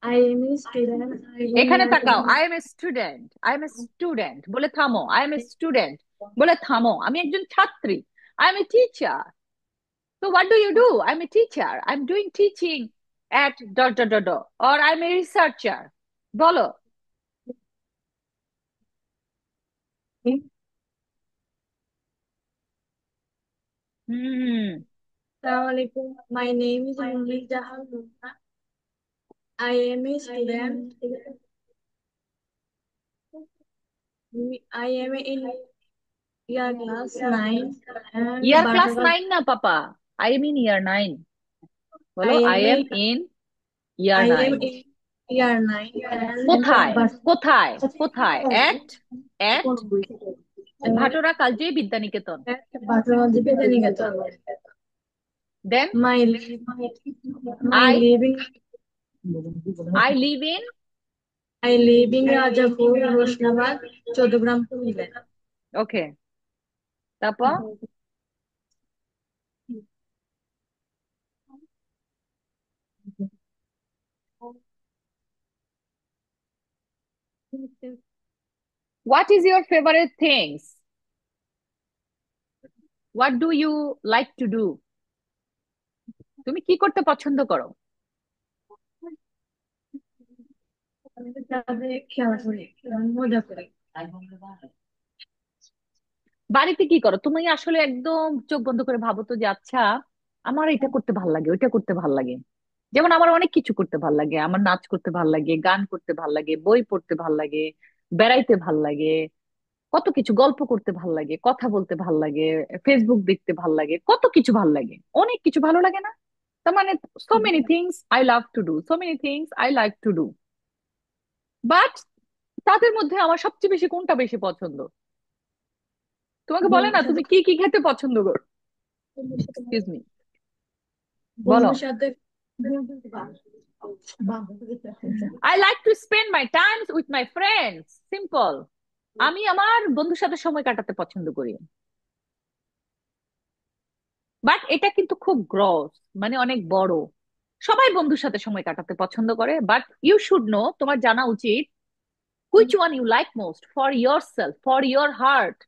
[SPEAKER 3] I am a student. I am
[SPEAKER 1] এখানে
[SPEAKER 3] year
[SPEAKER 1] তাকাও।
[SPEAKER 3] 11.
[SPEAKER 1] I am a student, I am a student বলে থামো। আই এম এ স্টুডেন্ট বলে থামো। আমি একজন ছাত্রী। I am a teacher. So what do you do? I'm a teacher. I'm doing teaching at dot dot dot dot. Or I'm a researcher. বলো। হুম।
[SPEAKER 3] Assalamualaikum. My name is Nurul Jahan Noha. I am a student. I am in year class 9 and
[SPEAKER 1] year class
[SPEAKER 3] Bhattagal.
[SPEAKER 1] 9 না পাপা, I am in year 9।
[SPEAKER 3] I
[SPEAKER 1] বলো, I
[SPEAKER 3] am
[SPEAKER 1] am
[SPEAKER 3] a
[SPEAKER 1] in year
[SPEAKER 3] I
[SPEAKER 1] 9।
[SPEAKER 3] am in year 9 and
[SPEAKER 1] কোথায়? কোথায়? কোথায়? এট at Bhatora Kaljoyi Vidyaniketan.
[SPEAKER 3] Bhattagal Niketan.
[SPEAKER 1] Then
[SPEAKER 3] My my
[SPEAKER 1] I
[SPEAKER 3] living
[SPEAKER 1] I live in.
[SPEAKER 3] I live in Rajapur, Roshnabad, Chodogram, Pune.
[SPEAKER 1] Okay, তারপর what is your favourite things? What do you like to do? তুমি কি করতে পছন্দ করো?
[SPEAKER 3] খেলা করি, মজা করি।
[SPEAKER 1] বাড়িতে কি করো তুমি? আসলে একদম চোখ বন্ধ করে ভাবো তো যে আচ্ছা আমার এটা করতে ভাল লাগে, ওইটা করতে ভাল লাগে। যেমন আমার অনেক কিছু করতে ভাল লাগে, আমার নাচ করতে ভাল লাগে, গান করতে ভাল লাগে, বই পড়তে ভাল লাগে, বেড়াইতে ভাল লাগে, কত কিছু, গল্প করতে ভাল লাগে, কথা বলতে ভাল লাগে, ফেসবুক দেখতে ভাল লাগে, কত কিছু ভাল লাগে, অনেক কিছু ভালো লাগে না? তার মানে so many things I love to do, so many things I like to do. But তাদের মধ্যে আমার সবচেয়ে বেশি কোনটা বেশি পছন্দ? তোমাকে বলে না
[SPEAKER 3] বন্ধুর
[SPEAKER 1] তুমি
[SPEAKER 3] সাথে
[SPEAKER 1] কি কি খেতে পছন্দ করো? এক্সকিউজ মি, বলো।
[SPEAKER 3] বন্ধুর সাথে
[SPEAKER 1] I like to spend my time with my friends, simple. আমি আমার বন্ধুর সাথে সময় কাটাতে পছন্দ করি। বাট এটা কিন্তু খুব গ্রস, মানে অনেক বড়। সবাই বন্ধুর সাথে সময় কাটাতে পছন্দ করে, বাট ইউ শুড নো, তোমার জানা উচিত which one you like most for yourself, for your heart.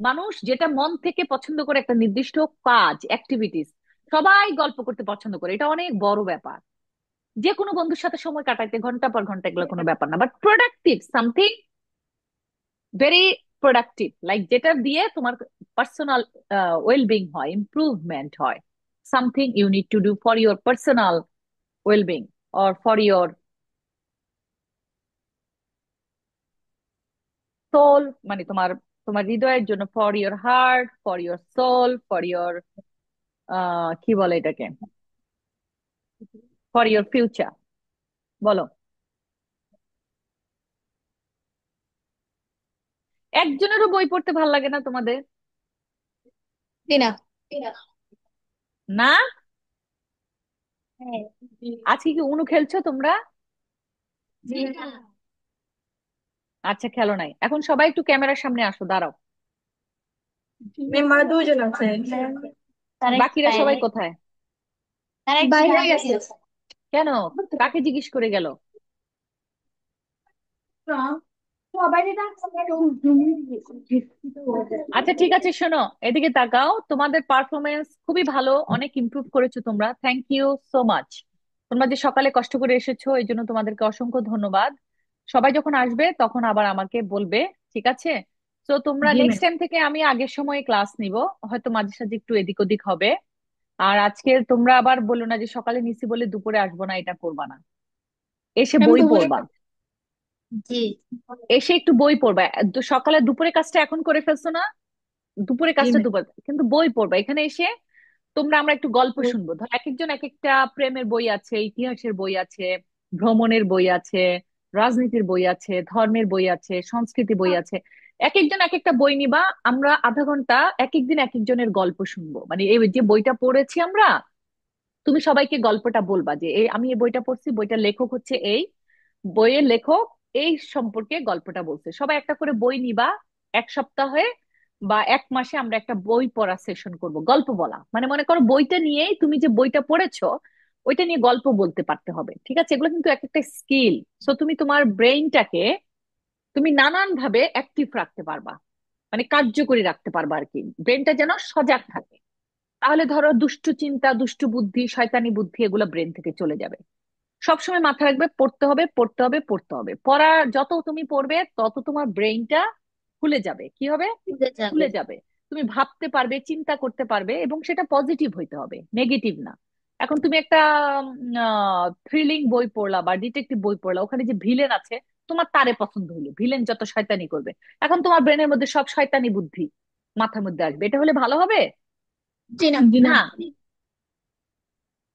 [SPEAKER 1] মানুষ যেটা মন থেকে পছন্দ করে, একটা নির্দিষ্ট কাজ, অ্যাক্টিভিটিস, সবাই গল্প করতে পছন্দ করে, এটা অনেক বড় ব্যাপার। যে কোনো বন্ধুর সাথে সময় কাটাইতে ঘন্টা পর ঘন্টা এগুলো কোনো ব্যাপার না, but productive something, very productive, like যেটা দিয়ে তোমার পার্সোনাল ওয়েলবিং হয়, ইমপ্রুভমেন্ট হয়, something you need to do for your personal wellbeing, or for your soul, মানে তোমার তোমার হৃদয়ের জন্য, for your heart, for your soul, for your কি বলে এটাকে, ফর ইউর ফিউচার। বলো। একজনেরও বই পড়তে ভালো লাগে না তোমাদের?
[SPEAKER 3] টিনা।
[SPEAKER 1] না?
[SPEAKER 3] হ্যাঁ।
[SPEAKER 1] আজকে কি উনু খেলছো তোমরা?
[SPEAKER 3] জি না।
[SPEAKER 1] আচ্ছা, খেলো নাই, এখন সবাই একটু ক্যামেরার সামনে আসো, দাঁড়াও।
[SPEAKER 3] মেম্বার দুজন আছে। তারা একটু
[SPEAKER 1] বাকিরা
[SPEAKER 3] বাইরে,
[SPEAKER 1] সবাই কোথায়?
[SPEAKER 3] তারা একটু বাইরে গেছে।
[SPEAKER 1] কেন? কাকে জিজ্ঞেস করে গেল?
[SPEAKER 3] সবাই ডাকছে,
[SPEAKER 1] আচ্ছা ঠিক আছে, শোনো, এদিকে তাকাও, তোমাদের পারফরমেন্স খুবই ভালো, অনেক ইমপ্রুভ করেছো তোমরা, থ্যাংক ইউ সো মাচ। তোমরা যে সকালে কষ্ট করে এসেছো এই জন্য তোমাদেরকে অসংখ্য ধন্যবাদ। সবাই যখন আসবে তখন আবার আমাকে বলবে, ঠিক আছে? তো তোমরা
[SPEAKER 3] জি
[SPEAKER 1] নেক্সট
[SPEAKER 3] ম্যাম।
[SPEAKER 1] টাইম থেকে আমি আগের সময় ক্লাস নিব, হয়তো মাঝে সাঝে একটু এদিক ওদিক হবে। আর আজকে তোমরা আবার বলো না যে সকালে নিছি বলে দুপুরে আসবো না, এটা করবা না। এসে
[SPEAKER 3] ম্যাম
[SPEAKER 1] বই
[SPEAKER 3] দুপুরে।
[SPEAKER 1] পড়বা,
[SPEAKER 3] জি।
[SPEAKER 1] এসে একটু বই পড়বা। সকালে দুপুরে কাজটা এখন করে ফেলছো না? দুপুরে
[SPEAKER 3] জি
[SPEAKER 1] কাজটা
[SPEAKER 3] ম্যাম।
[SPEAKER 1] দুপুর, কিন্তু বই পড়বা এখানে এসে। তোমরা, আমরা একটু গল্প শুনবো, ধর এক একজন এক একটা প্রেমের বই আছে, ইতিহাসের বই আছে, ভ্রমণের বই আছে, রাজনীতির বই আছে, ধর্মের বই আছে, সংস্কৃতি বই আছে। এক একজন এক একটা বই নিবা, আমরা আধা ঘন্টা এক একদিন এক একজনের গল্প শুনবো, মানে এই যে বইটা পড়েছি আমরা, তুমি সবাইকে গল্পটা বলবা যে এই আমি এই বইটা পড়ছি, বইটার লেখক হচ্ছে এই, বইয়ের লেখক এই সম্পর্কে গল্পটা বলছে। সবাই একটা করে বই নিবা, এক সপ্তাহে বা এক মাসে আমরা একটা বই পড়া সেশন করব, গল্প বলা, মানে মনে করো বইটা নিয়েই তুমি যে বইটা পড়েছো ওইটা নিয়ে গল্প বলতে পারতে হবে, ঠিক আছে? এগুলো কিন্তু এক একটা স্কিল। সো তুমি তোমার ব্রেইনটাকে তুমি নানান ভাবে অ্যাক্টিভ রাখতে পারবা, মানে কার্যকরী রাখতে পারবা আর কি, ব্রেনটা যেন সজাগ থাকে। তাহলে ধরো দুষ্টু চিন্তা, দুষ্টু বুদ্ধি, শয়তানি বুদ্ধি এগুলো ব্রেন থেকে চলে যাবে। সবসময় মাথায় রাখবে পড়তে হবে, পড়তে হবে, পড়তে হবে। পড়া যত তুমি পড়বে তত তোমার ব্রেইনটা খুলে যাবে, কি হবে?
[SPEAKER 3] বুঝতে যাবে।
[SPEAKER 1] খুলে যাবে। তুমি ভাবতে পারবে, চিন্তা করতে পারবে, এবং সেটা পজিটিভ হইতে হবে, নেগেটিভ না। এখন তুমি একটা থ্রিলিং বই পড়লা বা ডিটেকটিভ বই পড়লা, ওখানে যে ভিলেন আছে, তোমার তারে পছন্দ হলো, ভিলেন যত শয়তানি করবে, এখন তোমার ব্রেনের মধ্যে সব শয়তানি বুদ্ধি মাথার মধ্যে আসবে, এটা হলে ভালো হবে?
[SPEAKER 3] জি না। জি না।
[SPEAKER 1] না,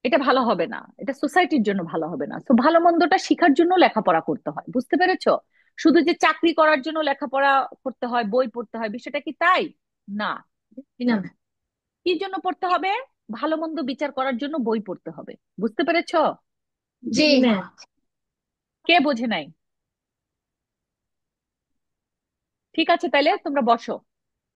[SPEAKER 1] এটা ভালো হবে না, এটা সোসাইটির জন্য ভালো হবে না। তো ভালো মন্দটা শিখার জন্য লেখাপড়া করতে হয়, বুঝতে পেরেছো? শুধু যে চাকরি করার জন্য লেখাপড়া করতে হয়, বই পড়তে হয়, বিষয়টা কি তাই? না।
[SPEAKER 3] জি না।
[SPEAKER 1] কি জন্য পড়তে হবে? ভালো মন্দ বিচার করার জন্য বই পড়তে হবে, বুঝতে পেরেছো?
[SPEAKER 3] জি ম্যাম।
[SPEAKER 1] কে বোঝে নাই? ঠিক আছে, তাইলে তোমরা বসো।